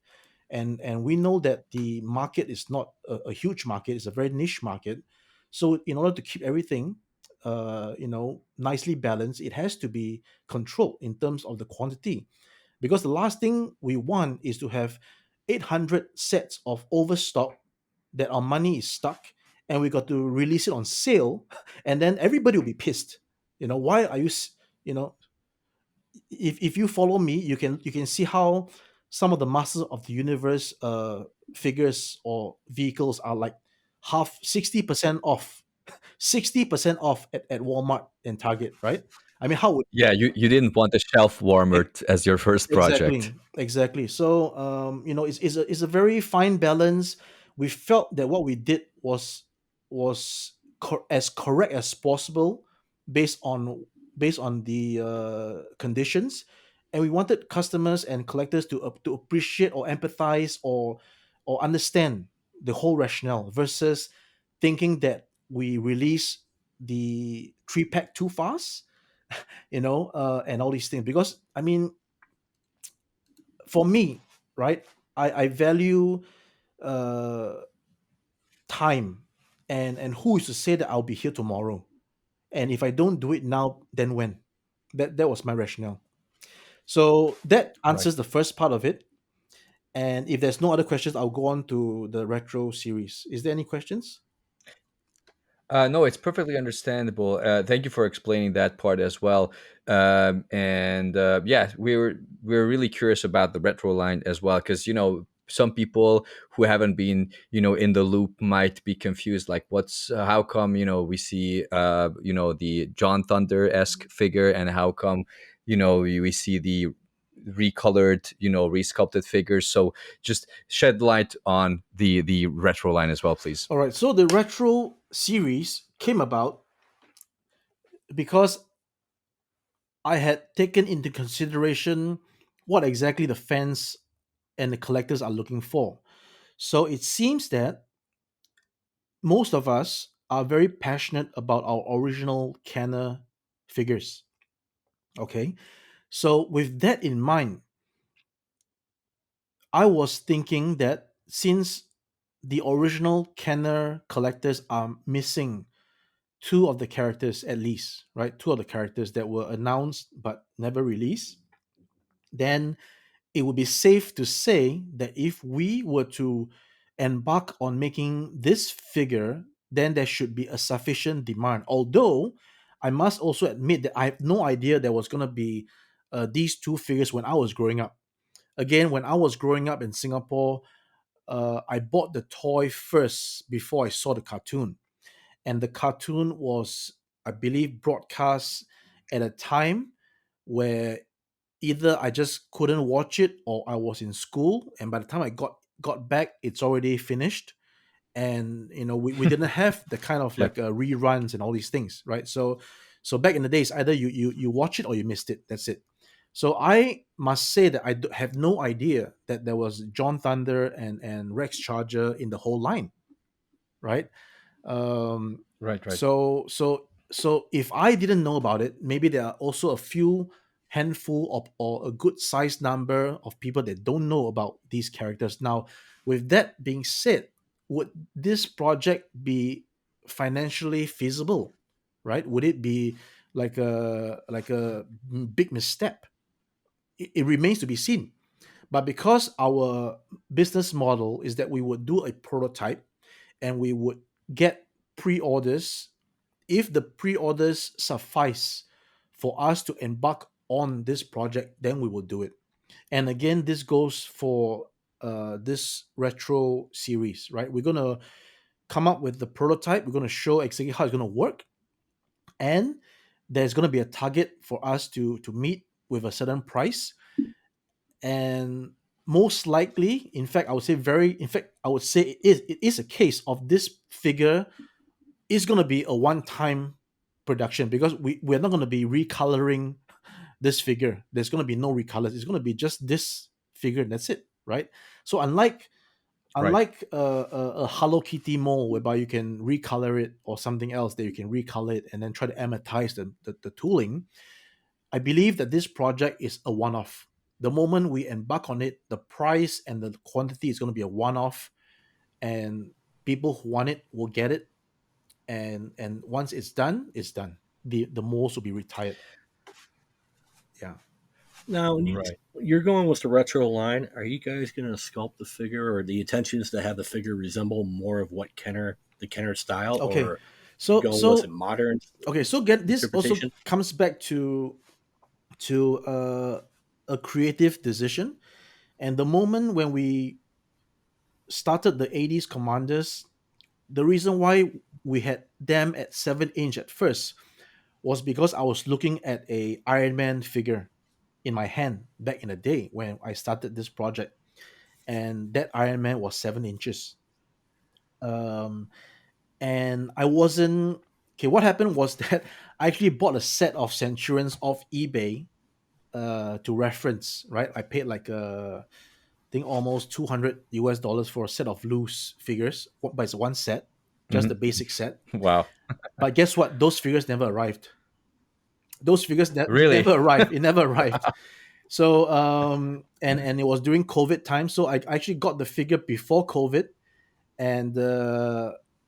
and we know that the market is not a huge market; it's a very niche market. So in order to keep everything, nicely balanced, it has to be controlled in terms of the quantity, because the last thing we want is to have 800 sets of overstock that our money is stuck and we got to release it on sale, and then everybody will be pissed. Why are you you know if you follow me, you can see how some of the Masters of the Universe figures or vehicles are like half 60% off, 60% off at Walmart and Target, right? I mean, how would Yeah, you didn't want a shelf warmer as your first project. exactly, exactly. So, it's a very fine balance. We felt that what we did was as correct as possible based on based on the conditions, and we wanted customers and collectors to appreciate or empathize or understand the whole rationale versus thinking that we release the three pack too fast, and all these things. Because I mean, for me, right, I value uh, time, and who is to say that I'll be here tomorrow? And if I don't do it now, then when? That was my rationale. So that Right. answers the first part of it. And if there's no other questions, I'll go on to the retro series. Is there any questions? No, it's perfectly understandable. Thank you for explaining that part as well. And yeah, we were really curious about the retro line as well, because some people who haven't been in the loop might be confused, like what's how come we see the John Thunder esque figure, and how come we see the recolored resculpted figures. So just shed light on the retro line as well, please. All right. So the retro series came about because I had taken into consideration what exactly the fans and the collectors are looking for. So it seems that most of us are very passionate about our original Kenner figures. Okay. So with that in mind, I was thinking that since the original Kenner collectors are missing two of the characters at least, right? Two of the characters that were announced but never released, then it would be safe to say that if we were to embark on making this figure, then there should be a sufficient demand. Although I must also admit that I have no idea there was going to be these two figures when I was growing up. Again, when I was growing up in Singapore, I bought the toy first before I saw the cartoon. And the cartoon was, I believe, broadcast at a time where either I just couldn't watch it or I was in school, and by the time I got back, it's already finished. And we didn't have the kind of Yeah. like reruns and all these things, right? So back in the days, either you watch it or you missed it. That's it. So I must say that have no idea that there was John Thunder and Rex Charger in the whole line, right? um Right, right. so if I didn't know about it, maybe there are also a few handful of, or a good sized number of people that don't know about these characters. Now, with that being said, would this project be financially feasible? Right, would it be like a big misstep? It remains to be seen. But because our business model is that we would do a prototype and we would get pre-orders, if the pre-orders suffice for us to embark on this project, then we will do it. And again, this goes for this retro series, right? We're going to come up with the prototype, we're going to show exactly how it's going to work, and there's going to be a target for us to meet with a certain price. And most likely, in fact I would say it is a case of this figure is going to be a one-time production, because we're not going to be recoloring this figure. There's going to be no recolors. It's going to be just this figure and that's it, right? So unlike Right. a Hello Kitty mold whereby you can recolor it, or something else that you can recolor it and then try to amortize the tooling, I believe that this project is a one-off. The moment we embark on it, the price and the quantity is going to be a one-off, and people who want it will get it. And once it's done, it's done. The molds will be retired. Yeah. Now, Right. you're going with the retro line. Are you guys going to sculpt the figure, or the intention is to have the figure resemble more of what the Kenner style, Okay. or So go with a so modern okay. So get this also interpretation? comes back to a creative decision. And the moment when we started the 80s Commanders, the reason why we had them at 7 inch at first was because I was looking at a Iron Man figure in my hand back in the day when I started this project, and that Iron Man was 7 inches. Um, and I wasn't okay. What happened was that I actually bought a set of Centurions off eBay to reference. Right, I paid like I think almost $200 for a set of loose figures, but it's one set, just the Mhm. basic set. Wow. But guess what? Those figures never arrived. Those figures never Really? arrived. It never arrived. So and it was during COVID time. So I actually got the figure before COVID, and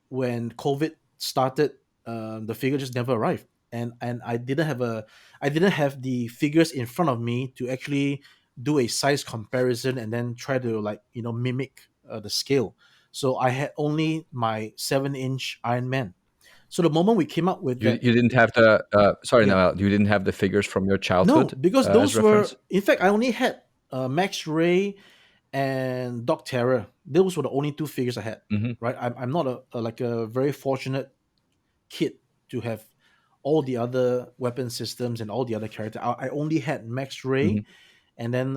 when COVID started, the figure just never arrived. And I didn't have the figures in front of me to actually do a size comparison and then try to like mimic the scale. So I had only my 7 inch Iron Man. So the moment we came up with You that, you didn't have the sorry, yeah, Noel, you didn't have the figures from your no, childhood because as those were, reference? in fact, I only had Max Ray and Doc Terror. Those were the only two figures I had. Hmm. Right, I'm not like a very fortunate kid to have all the other weapon systems and all the other characters. I only had Max Ray, Hmm. and then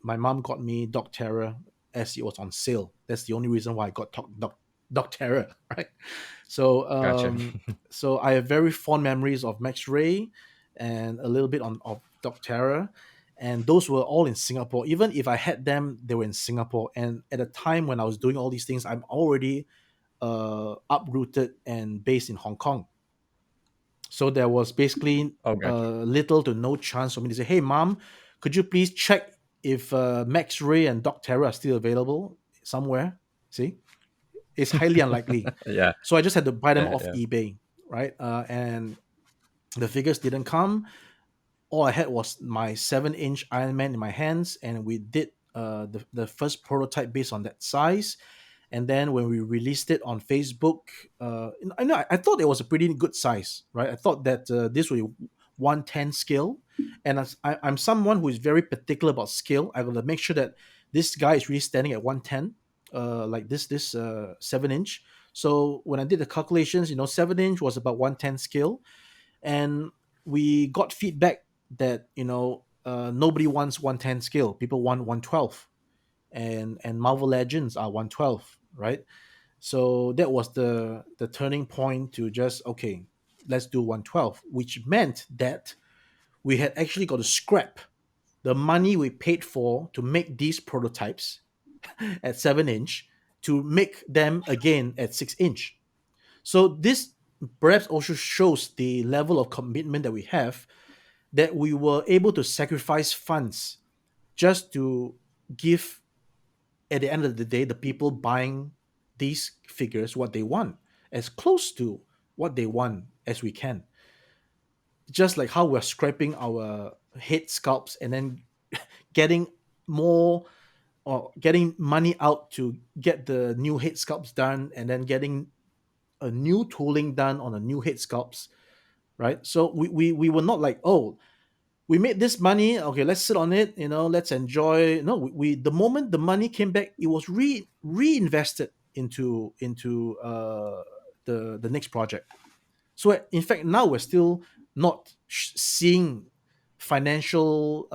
my mom got me Doc Terror as it was on sale. That's the only reason why I got Doc Terror, right? So Gotcha. so I have very fond memories of Max Ray and a little bit of Doc Terror, and those were all in Singapore. Even if I had them, they were in Singapore. And at the time when I was doing all these things, I'm already uprooted and based in Hong Kong. So there was basically Oh, gotcha. little to no chance for me to say, "Hey, mom, could you please check if Max Ray and Doc Terror are still available somewhere?" See, it's highly unlikely. Yeah, So I just had to buy them yeah, off yeah. eBay, right? And the figures didn't come. All I had was my 7 inch Iron Man in my hands, and we did the first prototype based on that size. And then when we released it on Facebook, I know I thought it was a pretty good size, right? I thought that this would be 110 scale, and I'm someone who is very particular about scale. I gotta make sure that this guy is really standing at 110, like this 7 inch. So when I did the calculations, 7 inch was about 110 scale, and we got feedback that nobody wants 110 scale. People want 112, and Marvel Legends are 112, right? So that was the turning point to just, okay, let's do 112, which meant that we had actually got to scrap the money we paid for to make these prototypes at 7 inch to make them again at 6 inch. So this perhaps also shows the level of commitment that we have, that we were able to sacrifice funds just to give, at the end of the day, the people buying these figures what they want, as close to what they want as we can. Just like how we're scraping our head sculpts and then getting more, or getting money out to get the new head sculpts done, and then getting a new tooling done on a new head sculpts, right? So we were not like, oh, we made this money, okay, let's sit on it, let's enjoy. No, we the moment the money came back, it was reinvested into the next project. So in fact, now we're still not seeing financial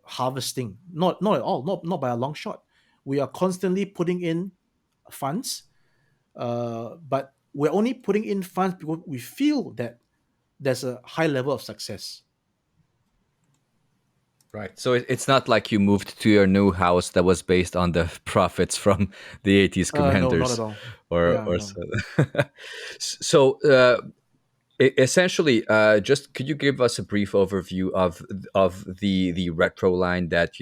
harvesting, not at all, not by a long shot. We are constantly putting in funds, but we're only putting in funds because we feel that there's a high level of success. Right. So it's not like you moved to your new house that was based on the profits from the 80s No, not at commanders, all. or Yeah, or no. so. So Essentially, just could you give us a brief overview of the retro line that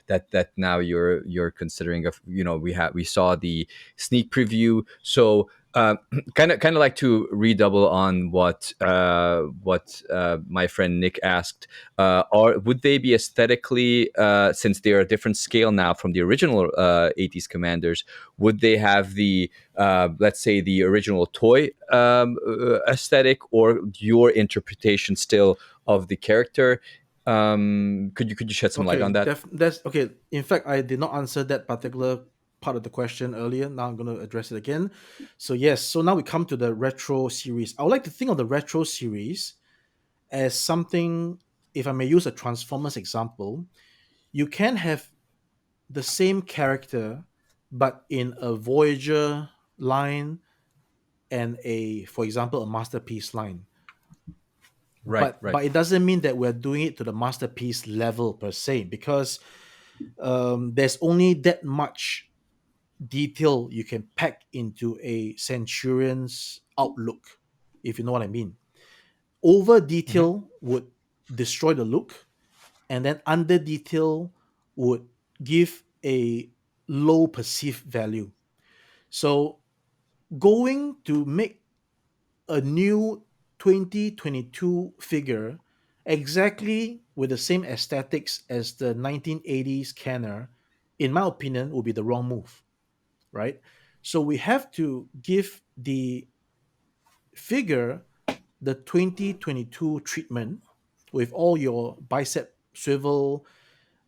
that now you're considering? Of we saw the sneak preview, so kind of like to redouble on what my friend Nick asked. Or would they be aesthetically, since they are a different scale now from the original 80s commanders? Would they have the let's say the original toy aesthetic, or your interpretation still of the character? Could you shed some light Okay, on that? that's okay. In fact, I did not answer that particular part of the question earlier. Now I'm going to address it again. So yes, so now we come to the retro series. I would like to think of the retro series as something. If I may use a Transformers example, you can have the same character, but in a Voyager line and for example, a Masterpiece line. Right, But right. it doesn't mean that we're doing it to the Masterpiece level per se, because there's only that much detail you can pack into a Centurion's outlook, if you know what I mean. Over Mhm. detail would destroy the look, and then under detail would give a low perceived value. So going to make a new 2022 figure exactly with the same aesthetics as the 1980s Kenner, in my opinion, would be the wrong move, right? So we have to give the figure the 2022 treatment with all your bicep swivel.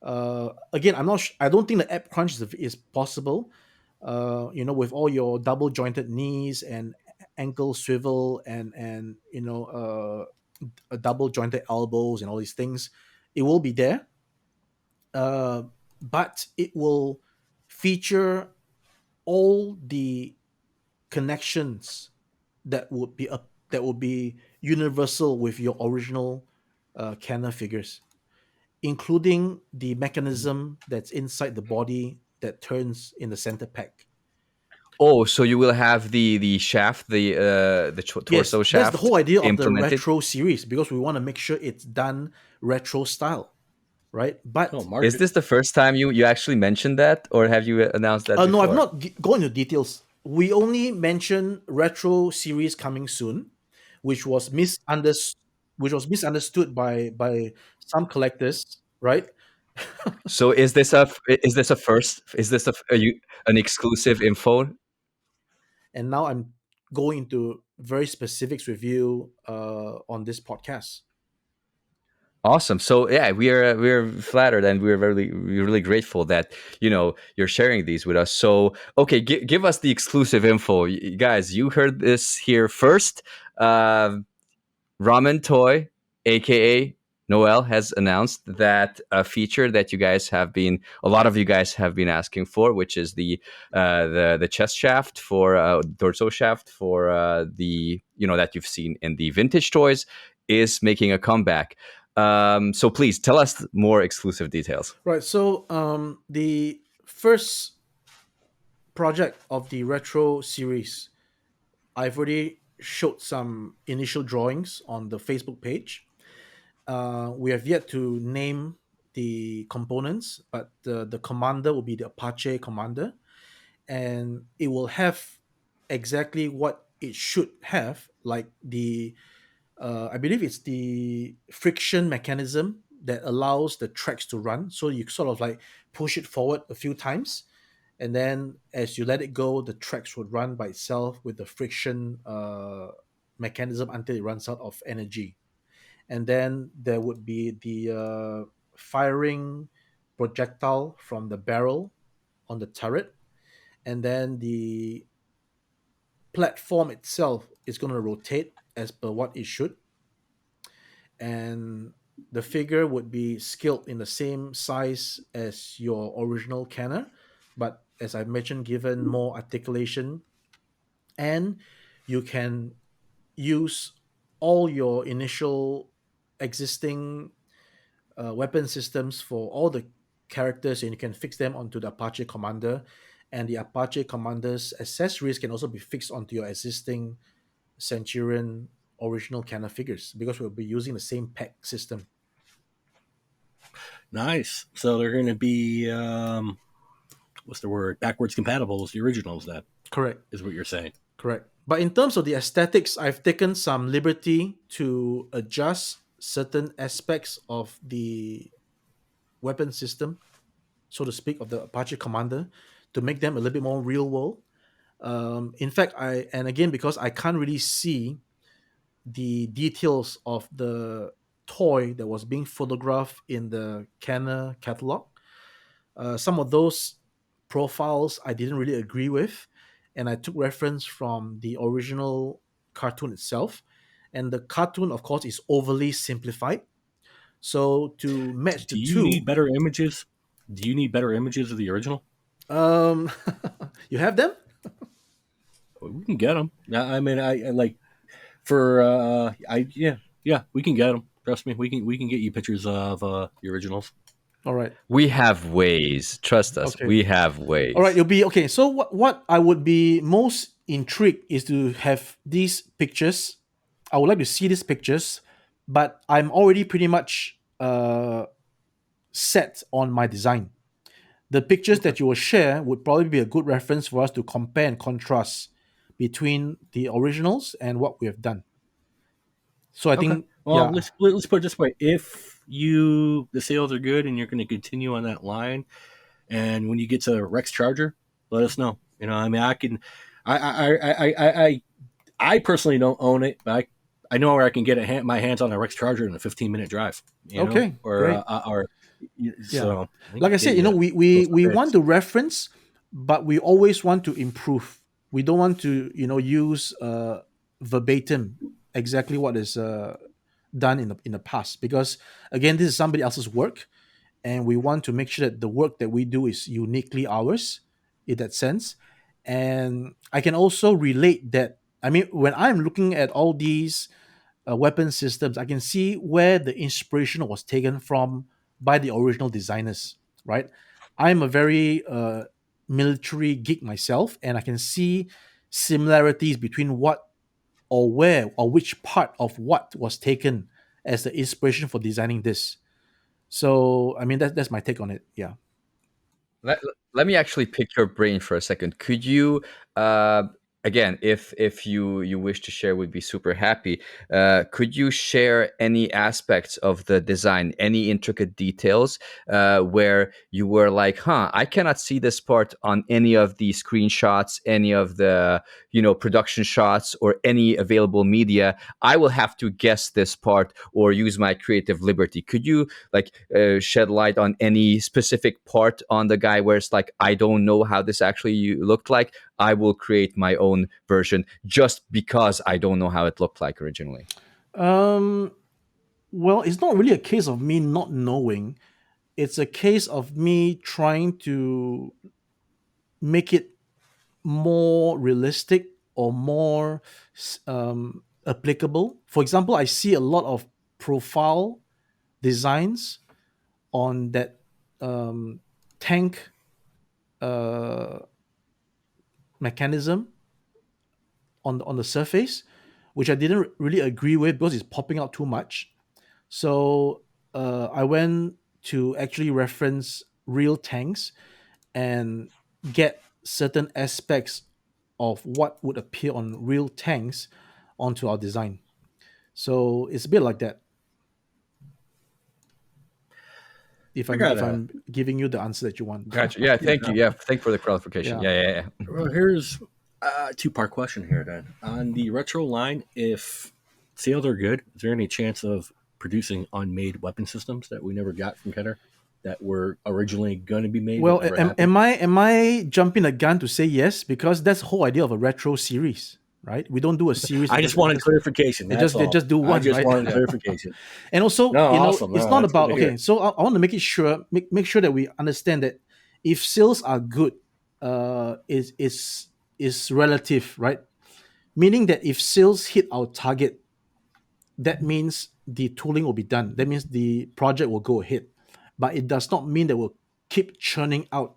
Again, I don't think the app crunch is possible. With all your double jointed knees and ankle swivel and a double jointed elbows and all these things, it will be there. Uh, but it will feature all the connections that would be universal with your original Kenner figures, including the mechanism that's inside the body that turns in the center pack. Oh, so you will have the shaft, the Yes, torso that's the shaft whole idea of the implemented. retro series, because we want to make sure it's done retro style, right? Oh, But Is market. this the first time you actually mentioned that, or have you announced that no, I've before? not gone into details. We only mentioned retro series coming soon, which was misunderstood by some collectors, right? So is this a first? Is this an exclusive info? And now I'm going into very specifics with you on this podcast. Awesome. So yeah, we are flattered, and we're really grateful that you're sharing these with us. So okay, give us the exclusive info, guys. You heard this here first. Uh, Ramen Toy, aka Noel, has announced that a feature that a lot of you guys have been asking for, which is the chest shaft for torso shaft for the that you've seen in the vintage toys, is making a comeback. So please tell us more exclusive details. Right. So the first project of the retro series, I've already showed some initial drawings on the Facebook page. We have yet to name the components, but the commander will be the Apache Commander, and it will have exactly what it should have, like I believe it's the friction mechanism that allows the tracks to run. So you sort of like push it forward a few times, and then as you let it go, the tracks would run by itself with the friction mechanism until it runs out of energy. And then there would be the firing projectile from the barrel on the turret, and then the platform itself is going to rotate as per what it should, and the figure would be scaled in the same size as your original canner, but as I mentioned, given more articulation, and you can use all your initial existing weapon systems for all the characters, and you can fix them onto the Apache Commander, and the Apache Commander's accessories can also be fixed onto your existing Centurion original Kenner figures because we'll be using the same pack system. Nice. So they're going to be what's the word? Backwards compatible as the originals. That Correct. is what you're saying. Correct. But in terms of the aesthetics, I've taken some liberty to adjust certain aspects of the weapon system, so to speak, of the Apache Commander to make them a little bit more real world. In fact, because I can't really see the details of the toy that was being photographed in the Kenner catalog, some of those profiles I didn't really agree with, and I took reference from the original cartoon itself. And the cartoon, of course, is overly simplified. So to match the Do you need two, better images? Do you need better images of the original? um, you have them. We can get them. I mean, I like for we can get them. Trust me, we can get you pictures of the originals. All right. We have ways. Trust us. Okay. We have ways. All right. It'll be okay. So what I would be most intrigued is to have these pictures. I would like to see these pictures, but I'm already pretty much set on my design. The pictures that you will share would probably be a good reference for us to compare and contrast between the originals and what we have done. So I think, Well, yeah, let's put it this way: if the sales are good and you're going to continue on that line, and when you get to Rex Charger, let us know. You know, I mean, I personally don't own it, but I know where I can get my hands on a Rex Charger in a 15-minute drive. You know? Okay, great. So like I said, we want to reference, but we always want to improve. We don't want to use verbatim exactly what is done in the past, because again, this is somebody else's work, and we want to make sure that the work that we do is uniquely ours in that sense. And I can also relate that, I mean, when I'm looking at all these weapon systems, I can see where the inspiration was taken from by the original designers, right? I'm a very military geek myself, and I can see similarities between what or where or which part of what was taken as the inspiration for designing this. So, I mean, that's my take on it. Yeah. Let, let me actually pick your brain for a second. Could you, uh, again, if you wish to share, would be super happy. Could you share any aspects of the design, any intricate details where you were like, huh, I cannot see this part on any of the screenshots, any of the production shots, or any available media. I will have to guess this part or use my creative liberty. Could you shed light on any specific part on the guy where it's like, I don't know how this actually looked like. I will create my own version just because I don't know how it looked like originally. Well, it's not really a case of me not knowing. It's a case of me trying to make it more realistic or more applicable. For example, I see a lot of profile designs on that tank mechanism on the surface, which I didn't really agree with because it's popping out too much. So I went to actually reference real tanks and get certain aspects of what would appear on real tanks onto our design. So it's a bit like that. If I'm giving you the answer that you want. Gotcha. Yeah, thank you. Yeah, thank you for the clarification. Yeah. Well, here's a two-part question here then. On the retro line, if sales are good, is there any chance of producing unmade weapon systems that we never got from Kenner that were originally going to be made? Well, am I jumping the gun to say yes? Because that's the whole idea of a retro series, right? We don't do a series. I just wanted clarification. They just do one. I just right? wanted clarification. And also, awesome. it's not about okay. So I want to make sure that we understand that if sales are good, is relative, right? Meaning that if sales hit our target, that means the tooling will be done. That means the project will go ahead. But it does not mean that we'll keep churning out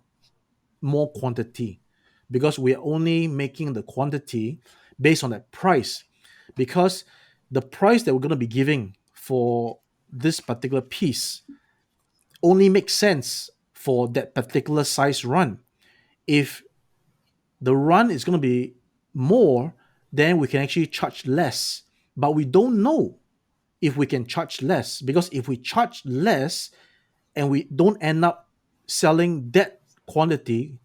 more quantity, because we are only making the quantity based on that price. Because the price that we're going to be giving for this particular piece only makes sense for that particular size run. If the run is going to be more, then we can actually charge less. But we don't know if we can charge less, because if we charge less and we don't end up selling that quantity,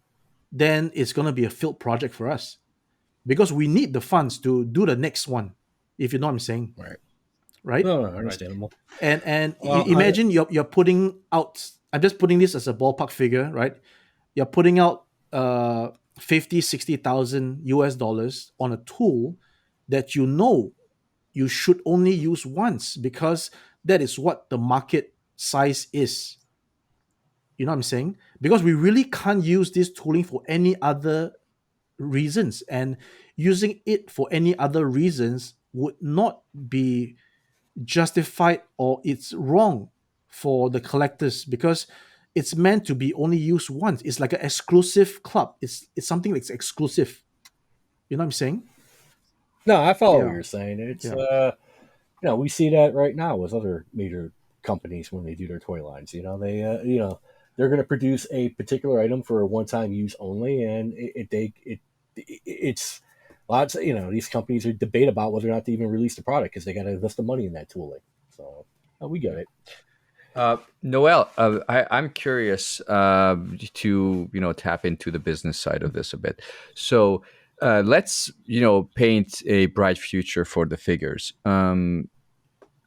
then it's going to be a failed project for us, because we need the funds to do the next one, if you know what I'm saying, Right. right? No, Right. understandable. And Well, imagine you're putting out, I'm just putting this as a ballpark figure, right? You're putting out 50, 60,000 US dollars on a tool that you know you should only use once, because that is what the market size is. You know what I'm saying? Because we really can't use this tooling for any other reasons, and using it for any other reasons would not be justified, or it's wrong for the collectors, because it's meant to be only used once. It's like an exclusive club. It's something that's exclusive. You know what I'm saying? no, I follow what Yeah. you're saying. It's Yeah. we see that right now with other major companies when they do their toy lines. They're going to produce a particular item for a one-time use only, and it's lots. These companies are debate about whether or not to even release the product because they got to invest the money in that tooling. So we get it. Noel, I'm curious to tap into the business side of this a bit. So let's paint a bright future for the figures.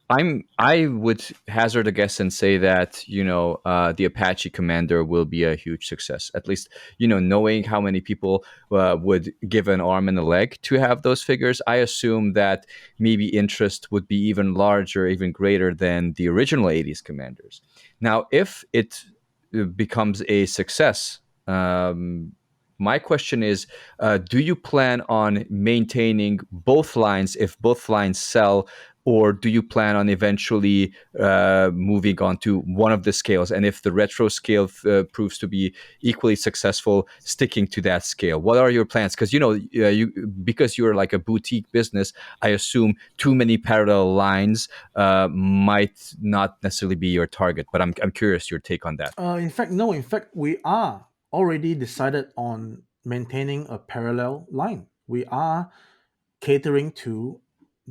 I would hazard a guess and say that the Apache Commander will be a huge success. At least knowing how many people would give an arm and a leg to have those figures, I assume that maybe interest would be even larger, even greater than the original '80s Commanders. Now, if it becomes a success, my question is, do you plan on maintaining both lines if both lines sell, or do you plan on eventually moving on to one of the scales? And if the retro scale proves to be equally successful, sticking to that scale. What are your plans? Because because you're like a boutique business, I assume too many parallel lines might not necessarily be your target. But I'm curious your take on that. In fact, no. In fact, we are already decided on maintaining a parallel line. We are catering to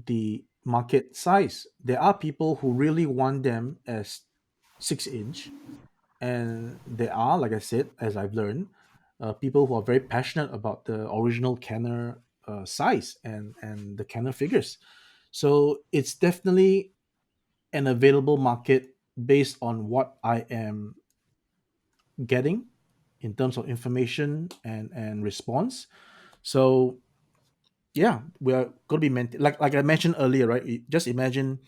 the market size. There are people who really want them as 6 inch, and there are, like I said, as I've learned, people who are very passionate about the original Kenner size and the Kenner figures. So it's definitely an available market based on what I am getting in terms of information and response. So yeah, we are going to be like I mentioned earlier, right? Just imagine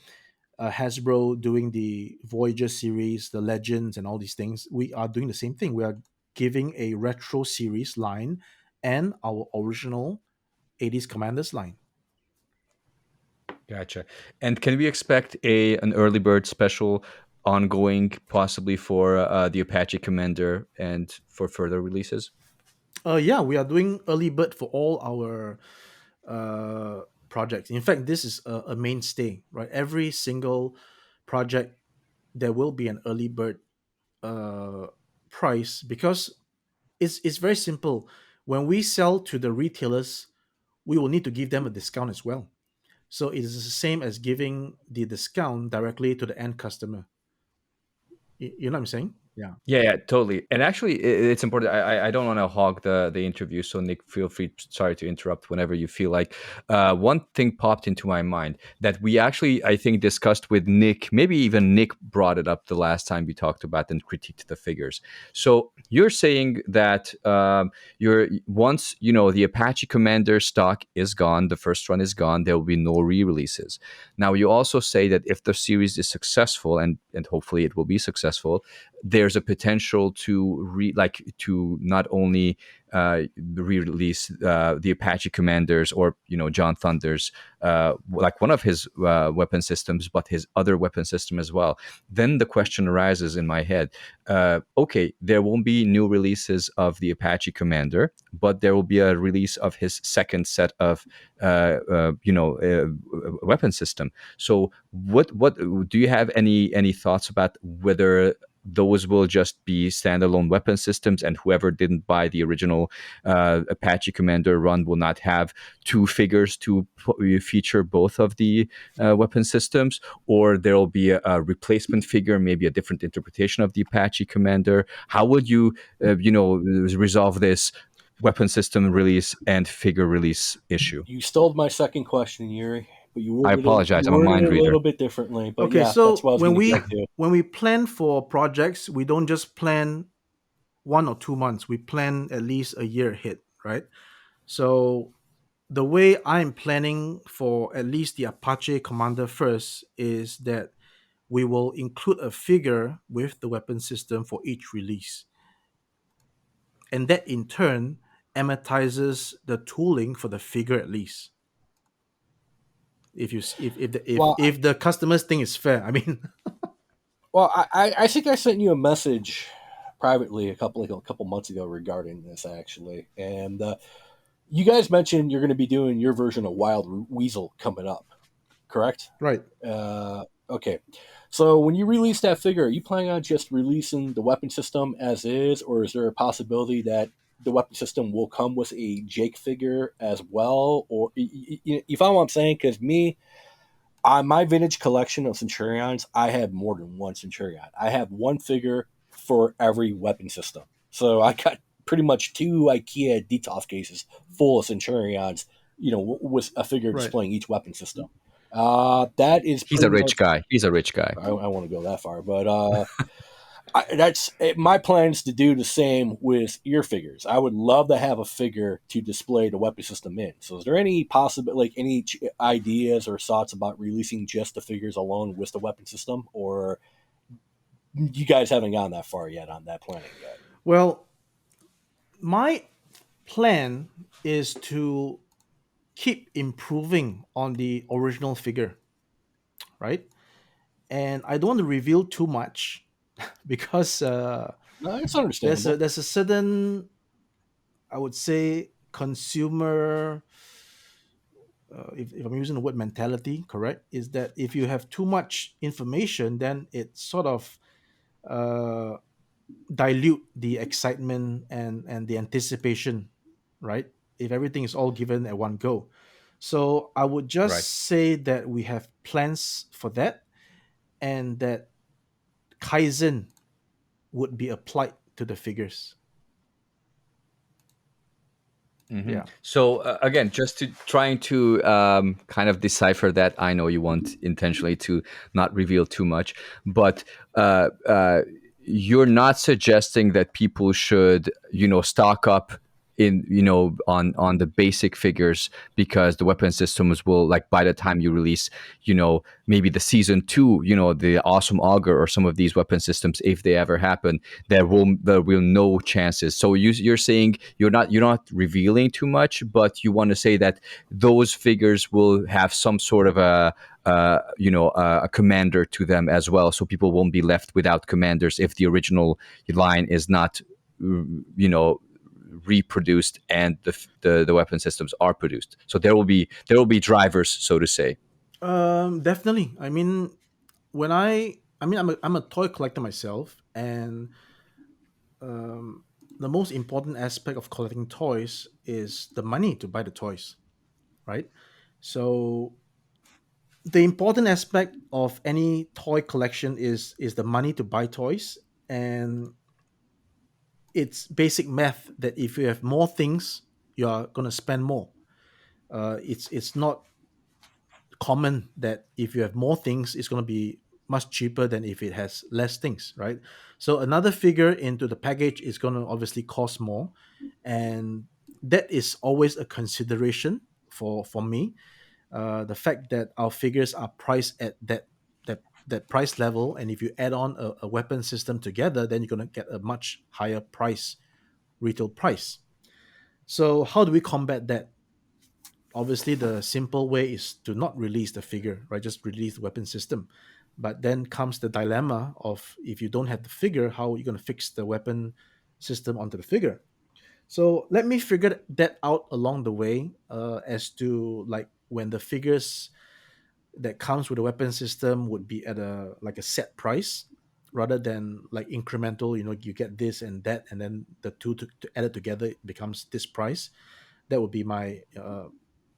Hasbro doing the Voyager series, the Legends, and all these things. We are doing the same thing. We are giving a retro series line and our original '80s Commanders line. Gotcha. And can we expect an early bird special ongoing, possibly for the Apache Commander and for further releases? Yeah, we are doing early bird for all our projects. In fact, this is a mainstay, right? Every single project there will be an early bird uh, price, because it's very simple. When we sell to the retailers, we will need to give them a discount as well. So it is the same as giving the discount directly to the end customer. You know what I'm saying? Yeah. Yeah, totally. And actually, it's important. I don't want to hog the interview, so Nick, feel free. Sorry to interrupt whenever you feel like. One thing popped into my mind that we actually, I think, discussed with Nick. Maybe even Nick brought it up the last time we talked about and critiqued the figures. So you're saying that you're once the Apache Commander stock is gone, the first run is gone. There will be no re-releases. Now you also say that if the series is successful, and hopefully it will be successful, there there's a potential to to not only re-release the Apache Commanders or John Thunder's like one of his weapon systems, but his other weapon system as well. Then the question arises in my head: okay, there won't be new releases of the Apache Commander, but there will be a release of his second set of weapon system. So what do you have any thoughts about whether those will just be standalone weapon systems, and whoever didn't buy the original Apache Commander run will not have two figures to feature both of the weapon systems, or there will be a replacement figure, maybe a different interpretation of the Apache Commander? How would you, resolve this weapon system release and figure release issue? You stole my second question, Yuri, but I apologize. you I'm a worded mind it a reader. little bit differently. But Okay, yeah, that's so what I was going to get to. when we plan for projects, we don't just plan 1 or 2 months. We plan at least a year ahead, right? So the way I'm planning for at least the Apache Commander first is that we will include a figure with the weapon system for each release. And that in turn amortizes the tooling for the figure at least. Well, If the customers think it's fair, I mean, I think I sent you a message privately a couple months ago regarding this actually, and you guys mentioned you're going to be doing your version of Wild Weasel coming up, correct? right. Okay. So when you release that figure, are you planning on just releasing the weapon system as is, or is there a possibility that the weapon system will come with a Jake figure as well? Or you follow what I'm saying? Because on my vintage collection of Centurions, I have more than one Centurion. I have one figure for every weapon system. So I got pretty much two IKEA detox cases full of Centurions, with a figure Right. displaying each weapon system. That is He's a pretty rich much. guy. He's a rich guy. I want to go that far, but that's my plans to do the same with your figures. I would love to have a figure to display the weapon system in. So, is there any possible, any ideas or thoughts about releasing just the figures alone with the weapon system, or you guys haven't gone that far yet on that planning yet? Well, my plan is to keep improving on the original figure, right? And I don't want to reveal too much because No, it's understandable. there's a certain, I would say, consumer, if I'm using the word mentality correct, is that if you have too much information, then it sort of uh, dilute the excitement and the anticipation, right? If everything is all given at one go. So I would just Right. say that we have plans for that, and that Kaizen would be applied to the figures. Yeah. So again, just to trying to kind of decipher that, I know you want intentionally to not reveal too much, but you're not suggesting that people should, stock up in, on the basic figures, because the weapon systems will, like, by the time you release, maybe the season 2, the awesome auger or some of these weapon systems, if they ever happen, there will no chances. So you're saying you're not revealing too much, but you want to say that those figures will have some sort of a commander to them as well, so people won't be left without commanders if the original line is not, reproduced, and the weapon systems are produced. So there will be drivers, so to say. Definitely. I mean, I'm a toy collector myself, and the most important aspect of collecting toys is the money to buy the toys, right? So the important aspect of any toy collection is the money to buy toys, and it's basic math that if you have more things, you are going to spend more. It's not common that if you have more things, it's going to be much cheaper than if it has less things, right? So another figure into the package is going to obviously cost more, and that is always a consideration for me. The fact that our figures are priced at that that price level, and if you add on a weapon system together, then you're going to get a much higher retail price. So how do we combat that? Obviously, the simple way is to not release the figure, right? Just release the weapon system. But then comes the dilemma of, if you don't have the figure, how are you going to fix the weapon system onto the figure? So let me figure that out along the way, as to, like, when the figures that comes with a weapon system would be at a set price, rather than like incremental. You get this and that, and then the two to add it together, it becomes this price. That would be my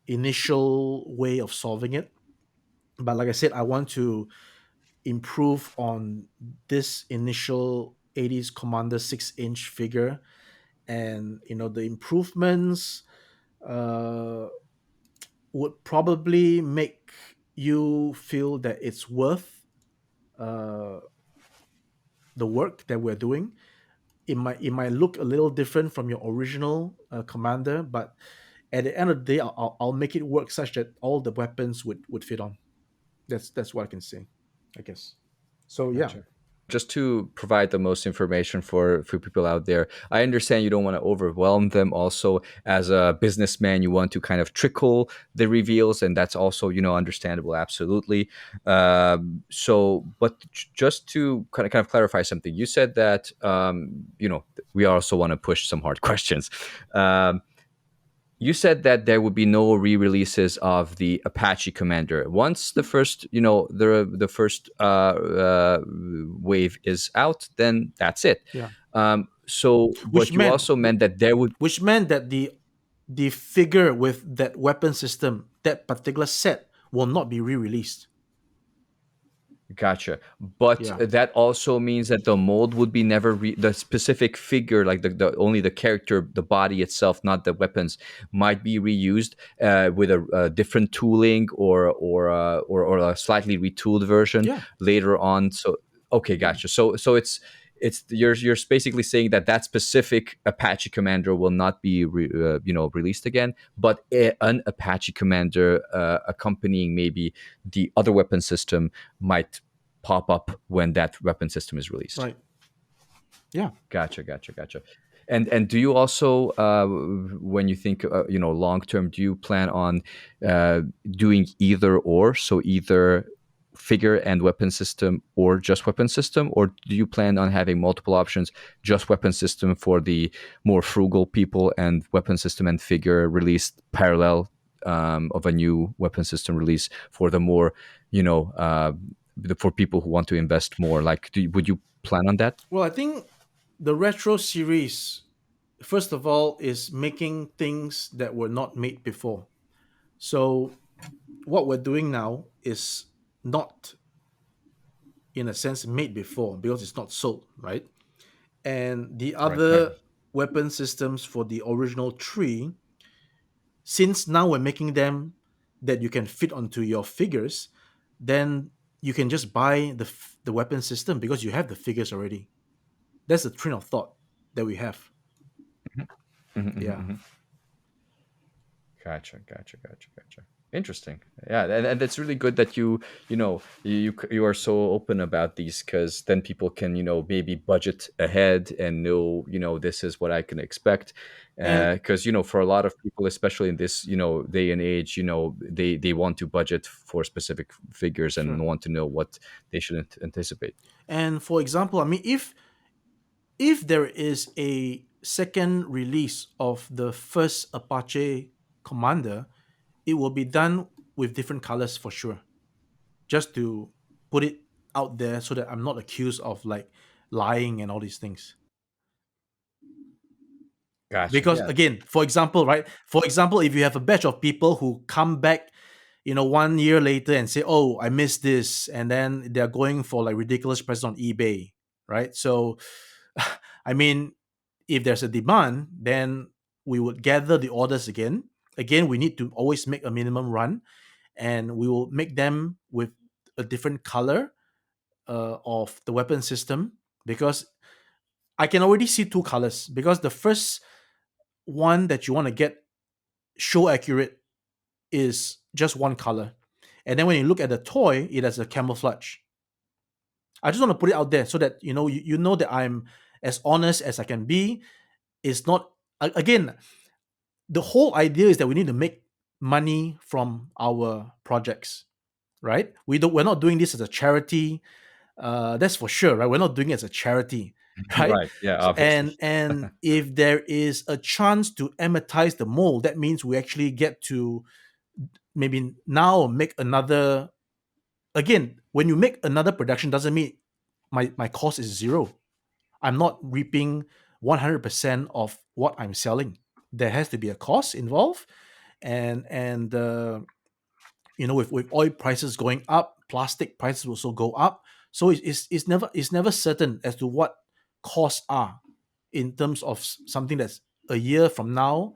initial way of solving it. But like I said, I want to improve on this initial 80s Commander 6-inch figure, and the improvements uh, would probably make you feel that it's worth uh, the work that we're doing. It might look a little different from your original Commander, but at the end of the day, I'll make it work such that all the weapons would fit on. That's what I can say, I guess. So yeah. Gotcha. Just to provide the most information for people out there, I understand you don't want to overwhelm them. Also, as a businessman, you want to kind of trickle the reveals, and that's also understandable. Absolutely. But just to kind of clarify something, you said that we also want to push some hard questions. You said that there would be no re-releases of the Apache Commander once the first, the first wave is out. Then that's it. Yeah. So, but you also meant that there would, which meant that the figure with that weapon system, that particular set, will not be re-released. Gotcha. But Yeah. that also means that the mold would be never the specific figure, like the only the character, the body itself, not the weapons, might be reused with a different tooling or a slightly retooled version Yeah. later on. So okay, gotcha. So it's you're basically saying that specific Apache Commander will not be released again, but an Apache Commander accompanying maybe the other weapon system might pop up when that weapon system is released. Right. Yeah. Gotcha. And do you also, when you think, long term, do you plan on doing either or? So either figure and weapon system, or just weapon system, or do you plan on having multiple options, just weapon system for the more frugal people, and weapon system and figure released parallel of a new weapon system release for the more, for people who want to invest more? Like, would you plan on that? Well, I think the retro series, first of all, is making things that were not made before. So what we're doing now is not, in a sense, made before, because it's not sold, right? And the other weapon systems for the original tree, since now we're making them that you can fit onto your figures, then you can just buy the weapon system because you have the figures already. That's the train of thought that we have. Yeah. Gotcha. Interesting. Yeah, and it's really good that you are so open about these, because then people can maybe budget ahead and know this is what I can expect. Because for a lot of people, especially in this day and age, they want to budget for specific figures and Sure. want to know what they should anticipate. And for example, I mean, if there is a second release of the first Apache Commander, it will be done with different colors for sure. Just to put it out there so that I'm not accused of like lying and all these things. Gotcha. Because again, for example, right? For example, if you have a batch of people who come back, 1 year later and say, "Oh, I missed this," and then they're going for like ridiculous prices on eBay, right? So, I mean, if there's a demand, then we would gather the orders again. Again, we need to always make a minimum run, and we will make them with a different color of the weapon system, because I can already see two colors, because the first one that you want to get show accurate is just one color. And then when you look at the toy, it has a camouflage. I just want to put it out there so that you know that I'm as honest as I can be. It's not again, the whole idea is that we need to make money from our projects, right? We're not doing this as a charity. That's for sure, right? We're not doing it as a charity, right? Right. Yeah, obviously. And if there is a chance to amortize the mold, that means we actually get to maybe now make another. Again, when you make another production, doesn't mean my cost is zero. I'm not reaping 100% of what I'm selling. There has to be a cost involved, and with oil prices going up, plastic prices also go up. So it's never certain as to what costs are in terms of something that's a year from now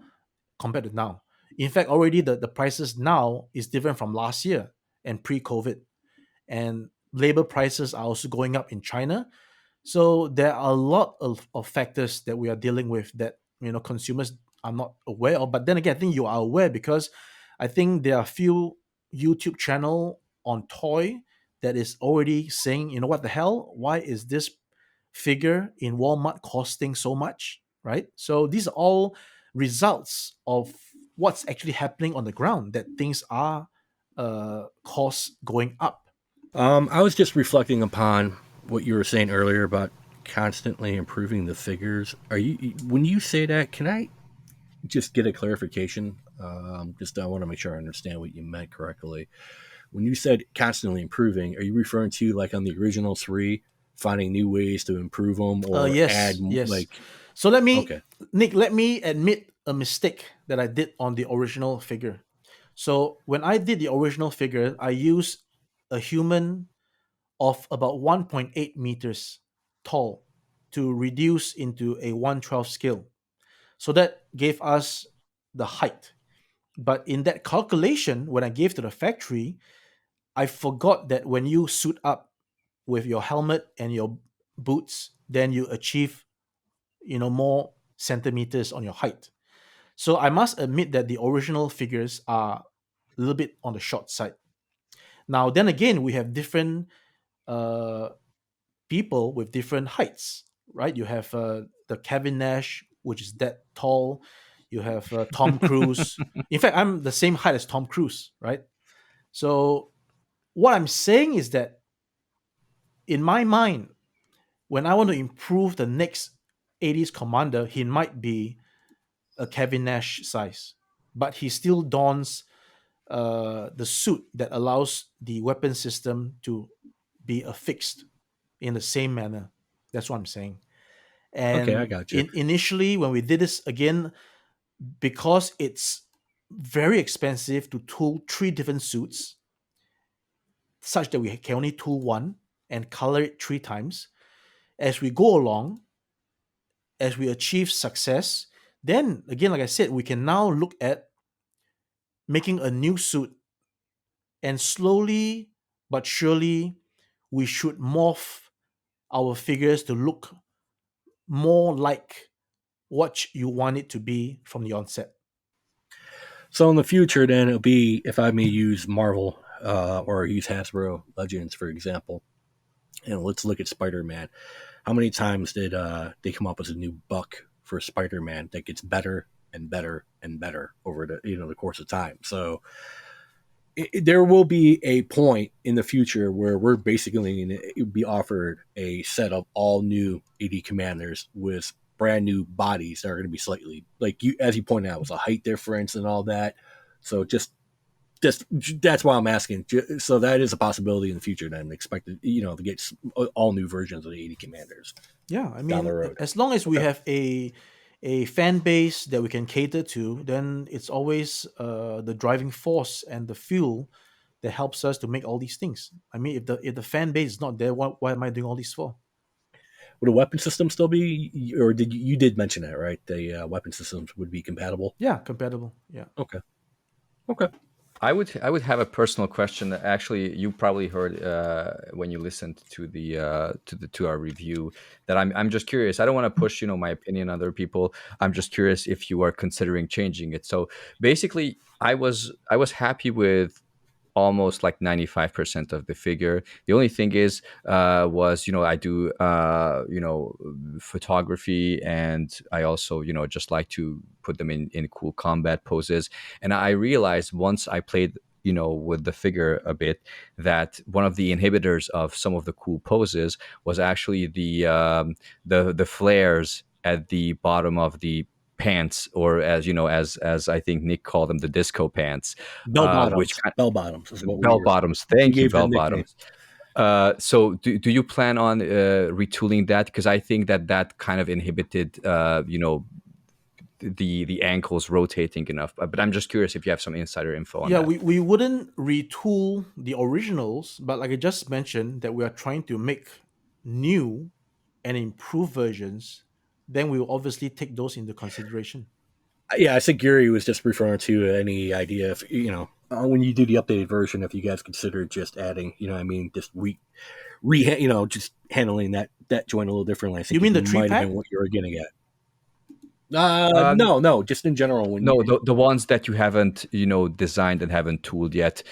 compared to now. In fact, already the prices now is different from last year and pre-COVID, and labor prices are also going up in China. So there are a lot of factors that we are dealing with that consumers are not aware of. But then again, I think you are aware because I think there are a few YouTube channel on toy that is already saying, what the hell? Why is this figure in Walmart costing so much? Right? So these are all results of what's actually happening on the ground, that things are costs going up. I was just reflecting upon what you were saying earlier about constantly improving the figures. Are you when you say that? Can I just get a clarification? Just I want to make sure I understand what you meant correctly. When you said constantly improving, are you referring to like on the original three, finding new ways to improve them or add Yes, yes. like? So Okay, Nick, let me admit a mistake that I did on the original figure. So when I did the original figure, I used a human of about 1.8 meters tall to reduce into a 1/12 scale. So that gave us the height. But in that calculation, when I gave to the factory, I forgot that when you suit up with your helmet and your boots, then you achieve more centimeters on your height. So I must admit that the original figures are a little bit on the short side. Now, then again, we have different uh, people with different heights, right? You have the Kevin Nash, which is that tall. You have Tom Cruise. In fact, I'm the same height as Tom Cruise, right? So what I'm saying is that in my mind, when I want to improve the next 80s commander, he might be a Kevin Nash size, but he still dons the suit that allows the weapon system to be affixed in the same manner. That's what I'm saying. okay, I And got you. initially, when we did this again, because it's very expensive to tool three different suits, such that we can only tool one and color it three times. As we go along, as we achieve success, then again, like I said, we can now look at making a new suit, and slowly but surely we should morph our figures to look more like what you want it to be from the onset. So in the future, then it'll be if I may use Marvel or use Hasbro Legends for example, and let's look at Spider-Man. How many times did they come up with a new buck for Spider-Man that gets better and better and better over the course of time? So there will be a point in the future where we're basically going to be offered a set of all new AD commanders with brand new bodies that are going to be slightly like you, as you pointed out, with a height difference and all that. So just that's why I'm asking. So that is a possibility in the future. Then expected, to get all new versions of the AD commanders Yeah, I down the mean, road. as long as we Okay. have a fan base that we can cater to, then it's always the driving force and the fuel that helps us to make all these things. I mean, if the fan base is not there, why am I doing all this for? Would a weapon system still be, or did you did mention that, right? The weapon systems would be compatible. Yeah, compatible. Yeah. Okay. Okay. I would have a personal question that actually you probably heard when you listened to the to our review. That I'm just curious. I don't want to push my opinion on other people. I'm just curious if you are considering changing it. So basically, I was happy with almost like 95% of the figure. The only thing is, was, I do, photography, and I also, just like to put them in cool combat poses. And I realized once I played, with the figure a bit, that one of the inhibitors of some of the cool poses was actually the flares at the bottom of the pants, or as as I think Nick called them, the disco pants, which kind Bell bottoms is what bell bottoms. we Thank you, gave that bell nickname. bottoms. So do you plan on retooling that? Because I think that kind of inhibited, the ankles rotating enough. But I'm just curious if you have some insider info on Yeah, that. we wouldn't retool the originals, but like I just mentioned, that we are trying to make new and improved versions, then we will obviously take those into consideration. Yeah, I think Gary was just referring to any idea if when you do the updated version, if you guys consider just adding, what I mean, just just handling that joint a little differently. I You think mean it the three might have been pack? what you were getting at. Um, No, just in general when no, you. the ones that you haven't, designed and haven't tooled yet,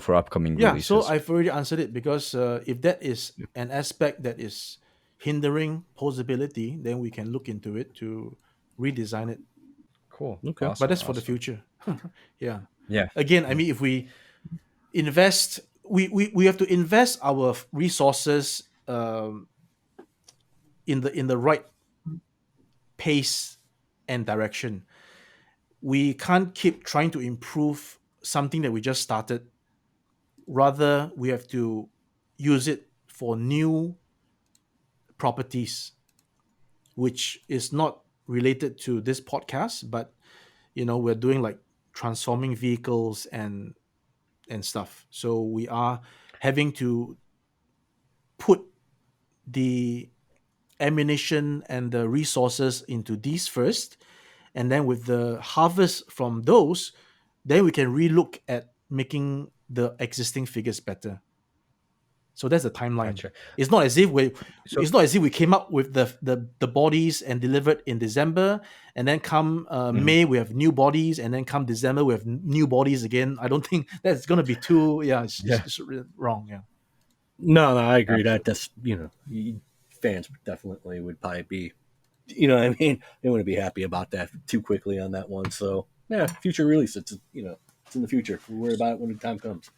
for upcoming Yeah, so releases. I've already answered it because if that is an aspect that is hindering posability, then we can look into it to redesign it. Cool. Okay. But Awesome. that's for the Awesome. future. Yeah. Yeah. Again, I mean, if we invest, we have to invest our resources in the right pace and direction. We can't keep trying to improve something that we just started. Rather, we have to use it for new properties, which is not related to this podcast, but we're doing like transforming vehicles and stuff. So we are having to put the ammunition and the resources into these first, and then with the harvest from those, then we can relook at making the existing figures better. So that's the timeline. Gotcha. It's not as if we So. it's not as if we came up with the bodies and delivered in December, and then come Mhm. May we have new bodies, and then come December we have new bodies again. I don't think that's gonna be too, yeah, Yeah. it's wrong. Yeah. No, I agree. Absolutely. That's fans definitely would probably be, what I mean, they wouldn't be happy about that too quickly on that one. So yeah, future release. It's in the future. We'll worry about it when the time comes.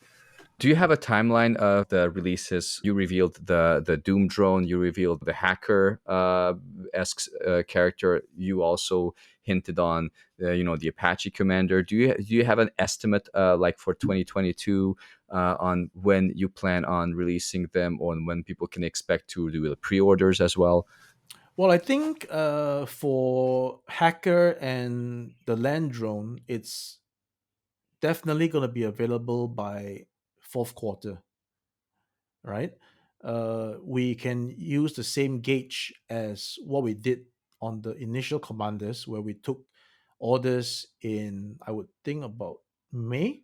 Do you have a timeline of the releases? You revealed the Doom drone. You revealed the hacker esque character. You also hinted on the Apache Commander. Do you have an estimate like for 2022 on when you plan on releasing them, or when people can expect to do the pre-orders as well? Well, I think for hacker and the land drone, it's definitely going to be available by fourth quarter, right? We can use the same gauge as what we did on the initial commanders, where we took orders in, I would think, about May,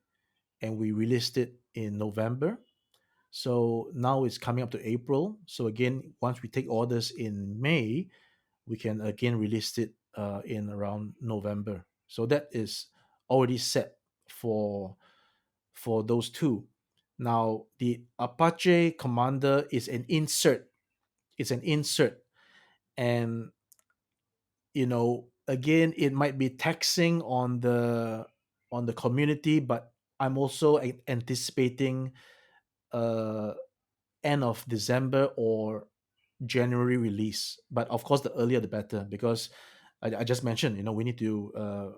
and we released it in November. So now it's coming up to April. So again, once we take orders in May, we can again release it in around November. So that is already set for those two. Now the Apache Commander is an insert. It's an insert, and again, it might be taxing on the community, but I'm also anticipating uh end of December or January release. But of course, the earlier the better, because I just mentioned, we need to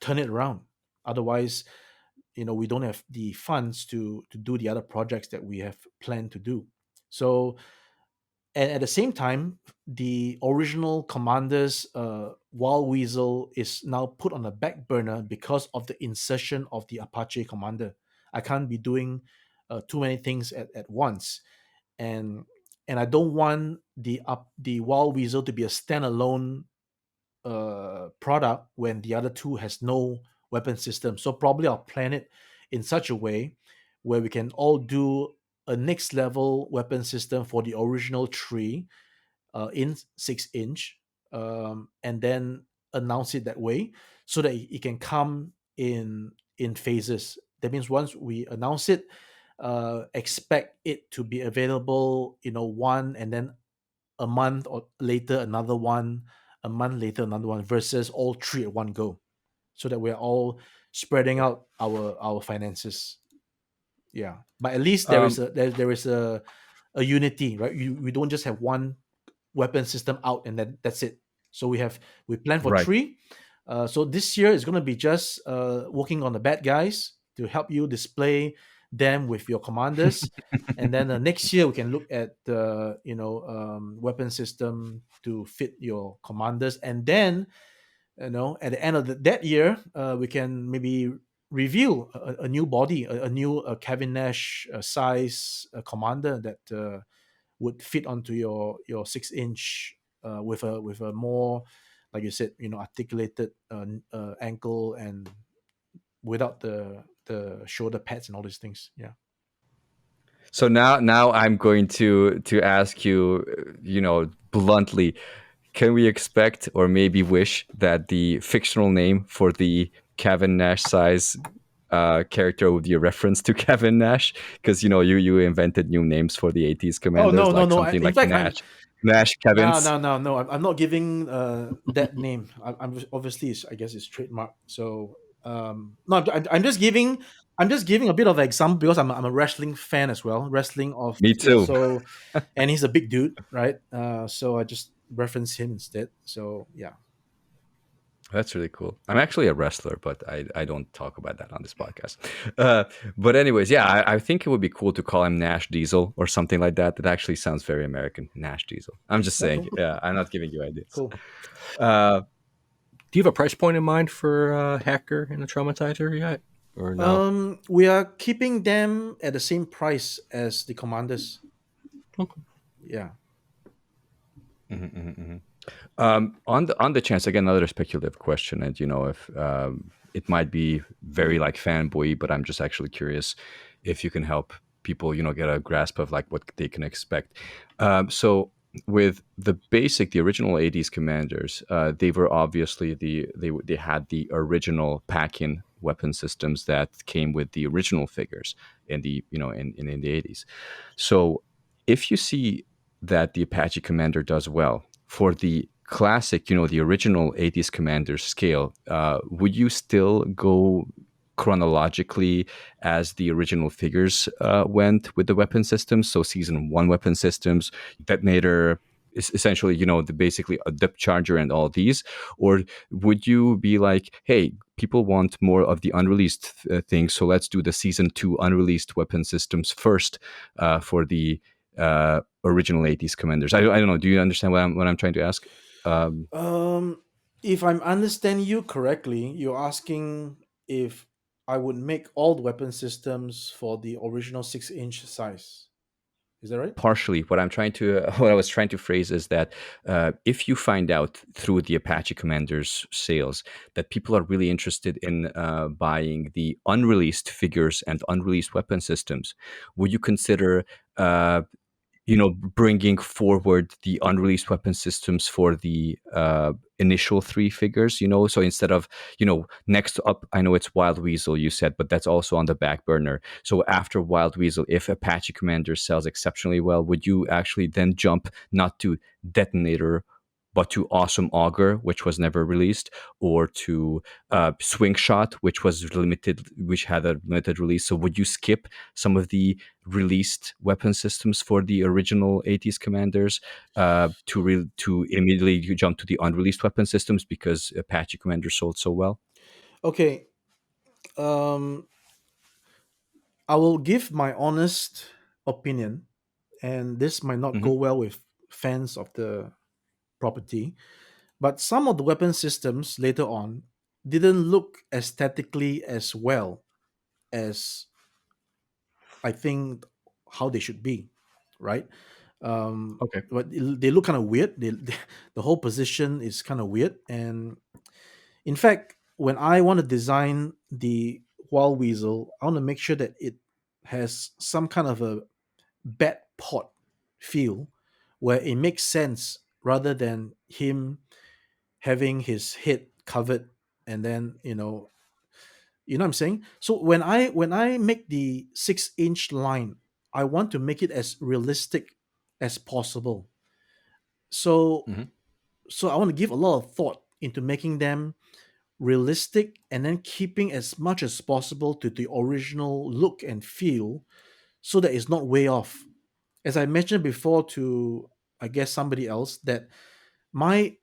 turn it around. Otherwise, we don't have the funds to do the other projects that we have planned to do. So, and at the same time, the original Commander's Wild Weasel is now put on the back burner because of the insertion of the Apache Commander. I can't be doing too many things at once, and I don't want the Wild Weasel to be a standalone product when the other two has no weapon system. So probably I'll plan it in such a way where we can all do a next level weapon system for the original tree in 6 inch, and then announce it that way, so that it can come in phases. That means once we announce it, expect it to be available, one, and then a month or later another one, a month later another one, versus all three at one go, so that we're all spreading out our finances. Yeah, but at least there is Um, a unity, right? We don't just have one weapon system out and then that's it. So we plan for right. three. So this year is going to be just working on the bad guys to help you display them with your commanders, and then next year we can look at the weapon system to fit your commanders, and then at the end of that year we can maybe reveal a new body, a new Kevin Nash size commander that would fit onto your 6 inch with a more, like you said, articulated ankle, and without the shoulder pads and all these things. Yeah. So now I'm going to ask you, bluntly, can we expect or maybe wish that the fictional name for the Kevin Nash size character would be a reference to Kevin Nash? Because you invented new names for the 80s Oh, commanders, no, no, like no. something In like fact, Nash no, Kevin's. no, no, no. I'm not giving that name. I'm obviously, I guess it's trademark. So no, I'm just giving a bit of example because I'm a wrestling fan as well. Wrestling of Me too. so, and he's a big dude, right? So I just reference him instead. So yeah. That's really cool. I'm actually a wrestler, but I don't talk about that on this podcast. But anyways, yeah, I think it would be cool to call him Nash Diesel or something like that. That actually sounds very American, Nash Diesel. I'm just saying. Okay. Yeah, I'm not giving you ideas. Cool. Uh, Do you have a price point in mind for Hacker and the Traumatizer yet, or no? We are keeping them at the same price as the commanders. Okay. Yeah. on the chance, again, another speculative question, and if it might be very like fanboy, but I'm just actually curious if you can help people get a grasp of like what they can expect. So with the original 80s commanders, they were obviously they had the original pack-in weapon systems that came with the original figures in the in the 80s. So if you see that the Apache Commander does well for the classic, the original 80s Commander scale, would you still go chronologically as the original figures went with the weapon systems? So season one weapon systems, detonator, is essentially, basically a dip charger and all these, or would you be like, hey, people want more of the unreleased things, so let's do the season two unreleased weapon systems first for the original 80s commanders? I don't know. Do you understand what I'm trying to ask? Um, If I'm understanding you correctly, you're asking if I would make all the weapon systems for the original 6 inch size. Is that right? Partially, what I'm trying to what I was trying to phrase is that if you find out through the Apache Commanders sales that people are really interested in buying the unreleased figures and unreleased weapon systems, would you consider bringing forward the unreleased weapon systems for the initial three figures? So instead of, next up, I know it's Wild Weasel, you said, but that's also on the back burner. So after Wild Weasel, if Apache Commander sells exceptionally well, would you actually then jump not to Detonator, but to Awesome Augur, which was never released, or to Swing Shot, which had a limited release? So would you skip some of the released weapon systems for the original 80s commanders to immediately jump to the unreleased weapon systems because Apache Commander sold so well? Okay. Um, I will give my honest opinion, and this might not go Hmm. well with fans of the property, but some of the weapon systems later on didn't look aesthetically as well as I think how they should be, right? Okay. But they look kind of weird. The whole position is kind of weird, and in fact, when I want to design the Wild Weasel, I want to make sure that it has some kind of a bed pot feel where it makes sense rather than him having his head covered and then You know what I'm saying? So when I make the 6-inch line, I want to make it as realistic as possible. So Mhm. so I want to give a lot of thought into making them realistic and then keeping as much as possible to the original look and feel so that it's not way off. As I mentioned before to, I guess, somebody else, that my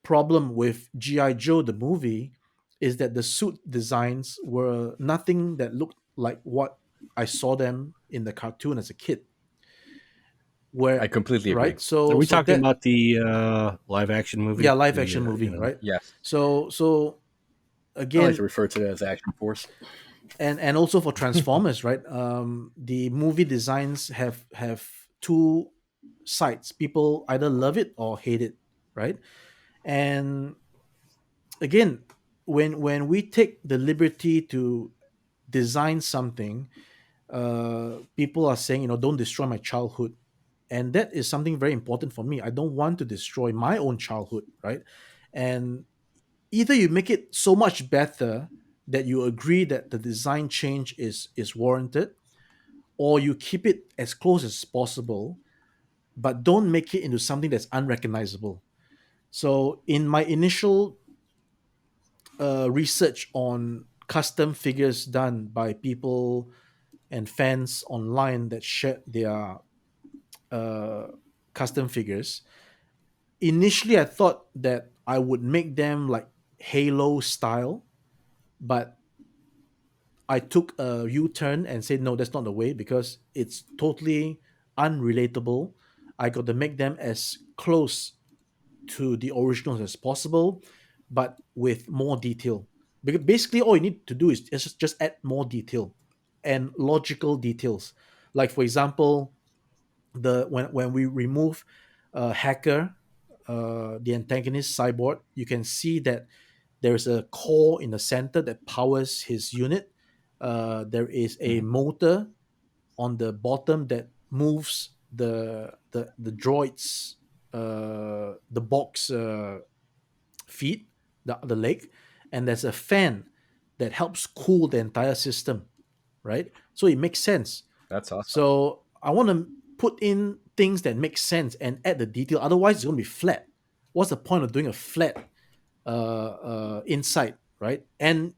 problem with G.I. Joe, the movie, is that the suit designs were nothing that looked like what I saw them in the cartoon as a kid. I Where, completely agree. right? Are So we so talking that, about the live action yeah, movie? live The action movie, you know, right? Yes. So I like to again, refer to that as Action Force. and also for Transformers, right? The movie designs have two sides. People either love it or hate it, right? And again, when we take the liberty to design something, people are saying, don't destroy my childhood, and that is something very important for me. I don't want to destroy my own childhood, right? And either you make it so much better that you agree that the design change is warranted, or you keep it as close as possible, but don't make it into something that's unrecognizable. So in my initial research on custom figures done by people and fans online that shared their uh, custom figures, initially I thought that I would make them like Halo style, but I took a U-turn and said no, that's not the way, because it's totally unrelatable. I got to make them as close to the originals as possible, but with more detail. Because basically, all you need to do is just add more detail and logical details. Like for example, the when we remove Hacker, the antagonist cyborg, you can see that there is a core in the center that powers his unit. There is a Mhm. motor on the bottom that moves the droids, the box feet, the leg, and there's a fan that helps cool the entire system, right? So it makes sense. That's awesome. So I want to put in things that make sense and add the detail. Otherwise, it's going to be flat. What's the point of doing a flat inside, right? And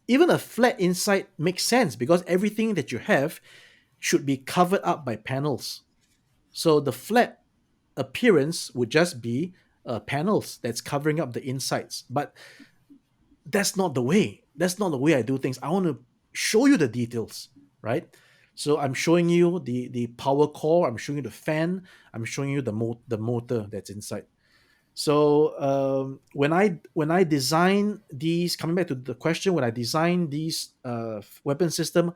even a flat inside makes sense because everything that you have should be covered up by panels. So the flat appearance would just be panels that's covering up the insides. But that's not the way. That's not the way I do things. I want to show you the details, right? So I'm showing you the power core. I'm showing you the fan. I'm showing you the motor that's inside. So when I design these, coming back to the question, when I design these weapon system,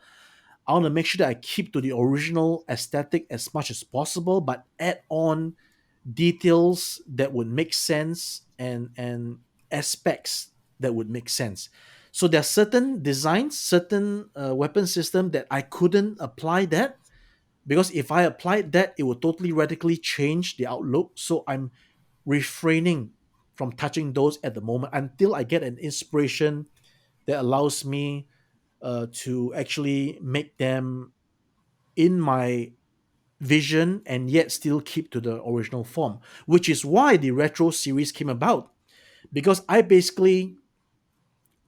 I want to make sure that I keep to the original aesthetic as much as possible, but add on details that would make sense and aspects that would make sense. So there are certain designs, certain weapon system that I couldn't apply that, because if I applied that, it would totally radically change the outlook. So I'm refraining from touching those at the moment until I get an inspiration that allows me to actually make them in my vision and yet still keep to the original form, which is why the retro series came about. Because I basically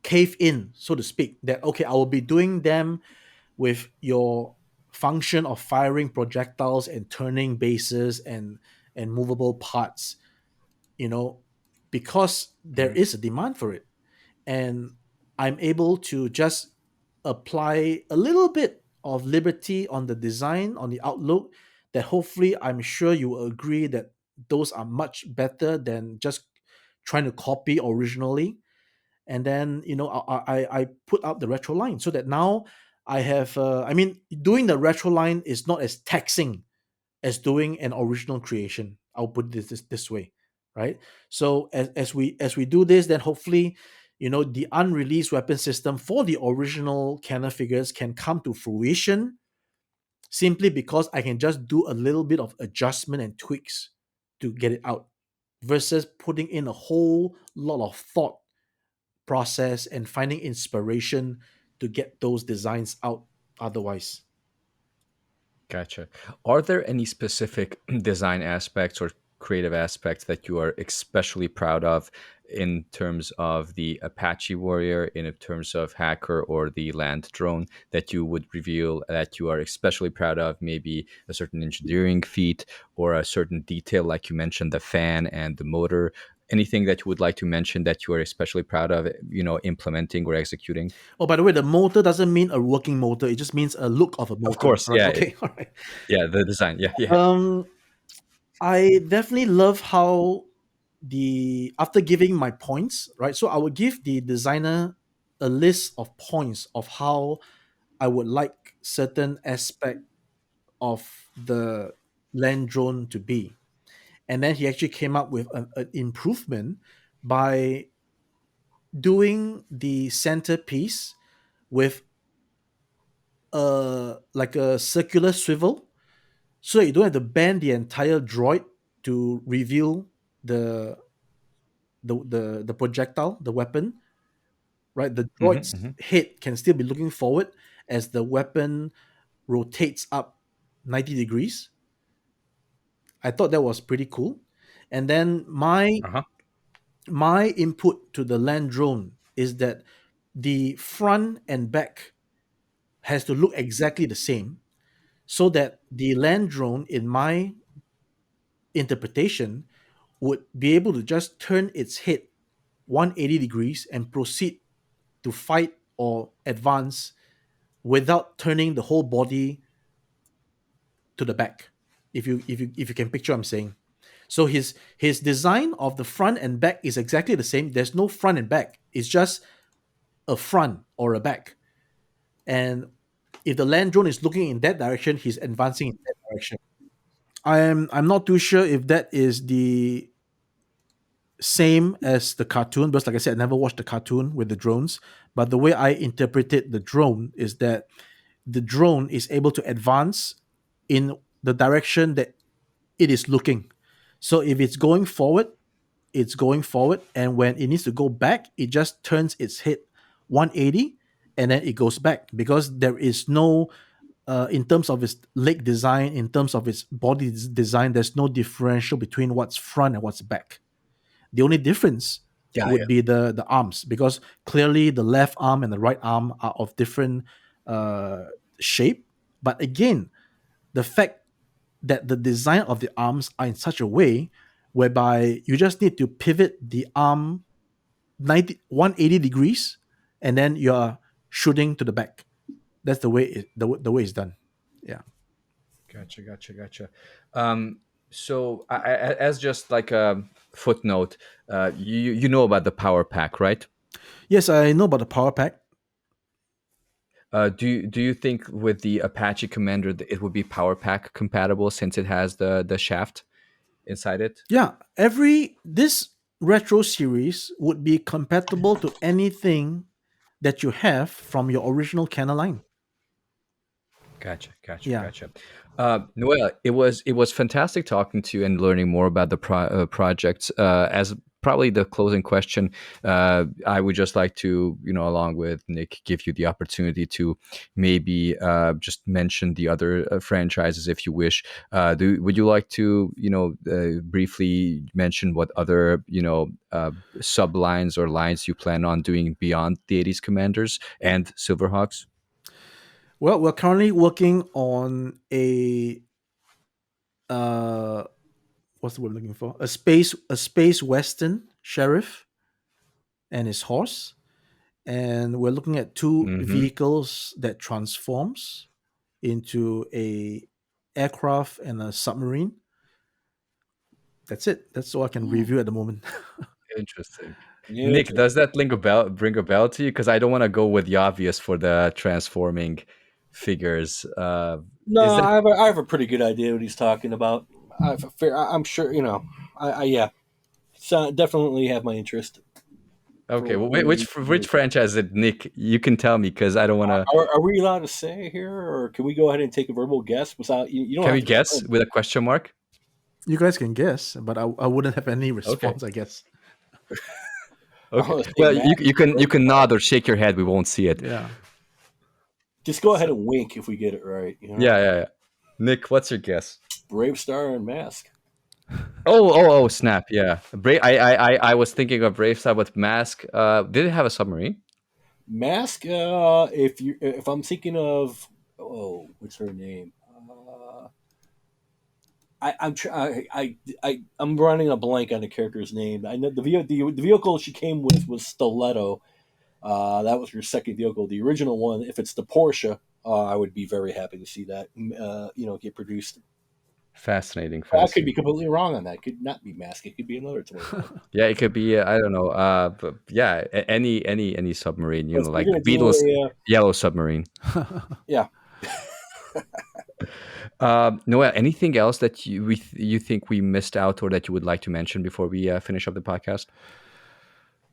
cave in, so to speak, that okay, I will be doing them with your function of firing projectiles and turning bases and movable parts, you know, because there Mhm. is a demand for it. And I'm able to just apply a little bit of liberty on the design, on the outlook, that hopefully I'm sure you will agree that those are much better than just trying to copy originally. And then I put up the retro line so that now I have I mean, doing the retro line is not as taxing as doing an original creation. I'll put this way, right? So as we do this, then hopefully, the unreleased weapon system for the original Kenner figures can come to fruition simply because I can just do a little bit of adjustment and tweaks to get it out, versus putting in a whole lot of thought process and finding inspiration to get those designs out otherwise. Gotcha. Are there any specific design aspects or creative aspects that you are especially proud of in terms of the Apache Warrior, in terms of Hacker or the land drone that you would reveal that you are especially proud of? Maybe a certain engineering feat or a certain detail, like you mentioned, the fan and the motor. Anything that you would like to mention that you are especially proud of, implementing or executing? Oh, by the way, the motor doesn't mean a working motor. It just means a look of a Of motor. course, All right. yeah, Okay. All right. yeah, the design, yeah, yeah. Um, I definitely love how the after giving my points, right? So I would give the designer a list of points of how I would like certain aspect of the land drone to be. And then he actually came up with an improvement by doing the centerpiece with like a circular swivel, so you don't have to bend the entire droid to reveal the the projectile, the weapon, right? The Hmm, droid's hmm. head can still be looking forward as the weapon rotates up 90 degrees. I thought that was pretty cool. And then Uh-huh. my input to the land drone is that the front and back has to look exactly the same, so that the land drone, in my interpretation, would be able to just turn its head 180 degrees and proceed to fight or advance without turning the whole body to the back. If you can picture what I'm saying. So his design of the front and back is exactly the same. There's no front and back. It's just a front or a back. And if the land drone is looking in that direction, he's advancing in that direction. I'm not too sure if that is the same as the cartoon, because like I said, I never watched the cartoon with the drones. But the way I interpreted the drone is that the drone is able to advance in the direction that it is looking. So if it's going forward, it's going forward, and when it needs to go back, it just turns its head 180 and then it goes back, because there is no in terms of its leg design, in terms of its body design, there's no differential between what's front and what's back. The only difference Yeah, would be the arms, because clearly the left arm and the right arm are of different uh, shape. But again, the fact that the design of the arms are in such a way whereby you just need to pivot the arm 180 degrees, and then you're shooting to the back. That's the way it's done. Yeah. Gotcha, gotcha, gotcha. So, as just like a footnote, you know about the power pack, right? Yes, I know about the power pack. Do you think with the Apache Commander it would be power pack compatible since it has the shaft inside it? Yeah, every this retro series would be compatible to anything that you have from your original Canon line. Gotcha, gotcha, Yeah. gotcha. Noel, it was fantastic talking to you and learning more about the projects. As probably the closing question, I would just like to, along with Nick, give you the opportunity to maybe just mention the other franchises if you wish. Would you like to, briefly mention what other, sublines or lines you plan on doing beyond the 80s Commanders and Silverhawks? Well, we're currently working on a uh what's the word I'm looking for? A space western sheriff and his horse. And we're looking at two Mm-hmm. vehicles that transforms into a aircraft and a submarine. That's it. That's all I can yeah. review at the moment. Interesting. Nick, Interesting. does that bring a bell to you? Because I don't want to go with the obvious for the transforming figures. No, Is that I have a pretty good idea what he's talking about. I'm sure, yeah. So definitely have my interest for okay? Well, what which franchise is it, Nick? You can tell me because I don't want to. are we allowed to say here, or can we go ahead and take a verbal guess without you don't Can have we to guess confirm? with a question mark? You guys can guess, but I wouldn't have any Okay. response, I guess. Okay. want to say Well, Mask. you can nod or shake your head. We won't see it. Yeah. Just go ahead and wink if we get it right. You know, Yeah. Nick, what's your guess? Brave Star and Mask. Oh, snap! Yeah, I was thinking of Brave Star with Mask. Did it have a submarine? Mask. If I'm thinking of, oh, what's her name? I'm running a blank on the character's name. I know the vehicle she came with was Stiletto. That was her second vehicle. The original one, if it's the Porsche, I would be very happy to see that get produced. Fascinating, I could be fascinating. completely wrong on that. It could not be Mask. It could be another toy. Yeah, it could be. I don't know. But yeah, any submarine. But if Like we're the gonna do Beatles' yellow submarine. yeah, Noel, anything else that you think we missed out or that you would like to mention before we finish up the podcast?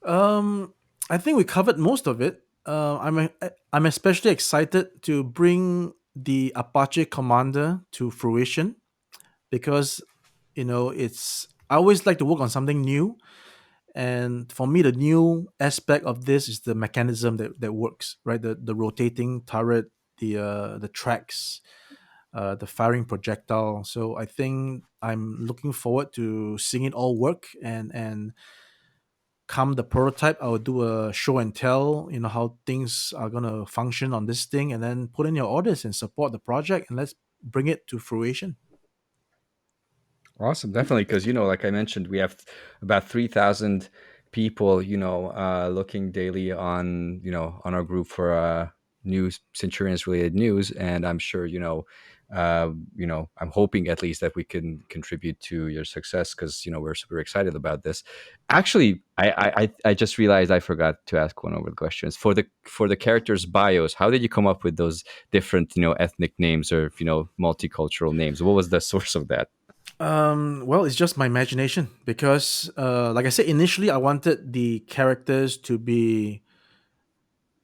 I think we covered most of it. I'm especially excited to bring the Apache Commander to fruition because it's I always like to work on something new, and for me the new aspect of this is the mechanism that works, right? The rotating turret, the tracks, the firing projectile. So I think I'm looking forward to seeing it all work, and come the prototype, I will do a show and tell, how things are going to function on this thing, and then put in your orders and support the project, and let's bring it to fruition. Awesome, definitely, because like I mentioned, we have about 3,000 people, looking daily on on our group for new Centurions related news, and I'm sure I'm hoping at least that we can contribute to your success because we're super excited about this. Actually, I just realized I forgot to ask one of the questions for the characters' bios. How did you come up with those different ethnic names or multicultural names? What was the source of that? Well, it's just my imagination because, like I said, initially I wanted the characters to be.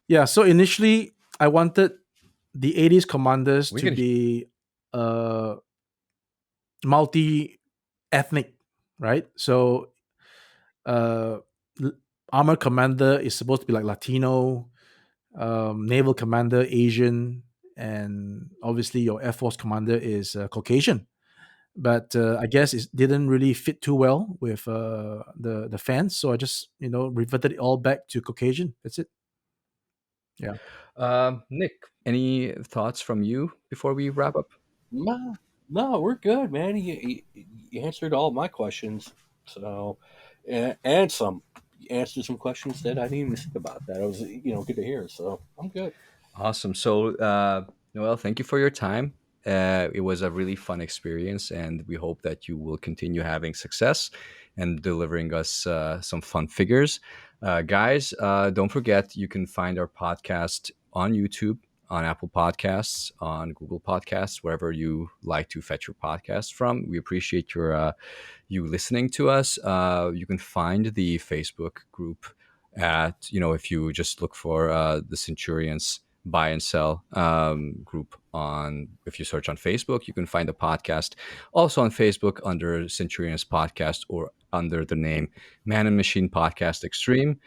Yeah, so initially I wanted the 80s commanders We to can. be uh, multi ethnic, right? So, uh, l- armor commander is supposed to be like Latino, naval commander Asian, and obviously your Air Force commander is Caucasian. But I guess it didn't really fit too well with the fans, so I just reverted it all back to Caucasian. That's it. Yeah. Nick, any thoughts from you before we wrap up? no, no, we're good, man. You answered all my questions, so and some. You answered some questions that I didn't even think about. That I was good to hear. So I'm good. Awesome. So, Noel, thank you for your time. It was a really fun experience, and we hope that you will continue having success and delivering us some fun figures. Guys, don't forget you can find our podcast on YouTube, on Apple Podcasts, on Google Podcasts, wherever you like to fetch your podcasts from. We appreciate you listening to us. You can find the Facebook group at if you just look for the Centurions buy and sell group on if you search on Facebook. You can find the podcast also on Facebook under Centurions Podcast or under the name Man and Machine Podcast Xtreme.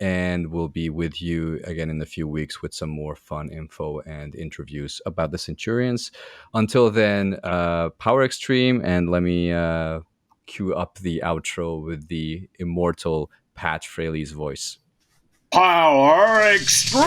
And we'll be with you again in a few weeks with some more fun info and interviews about the Centurions. Until then, power extreme, and let me cue up the outro with the immortal Pat Fraley's voice. Power Extreme!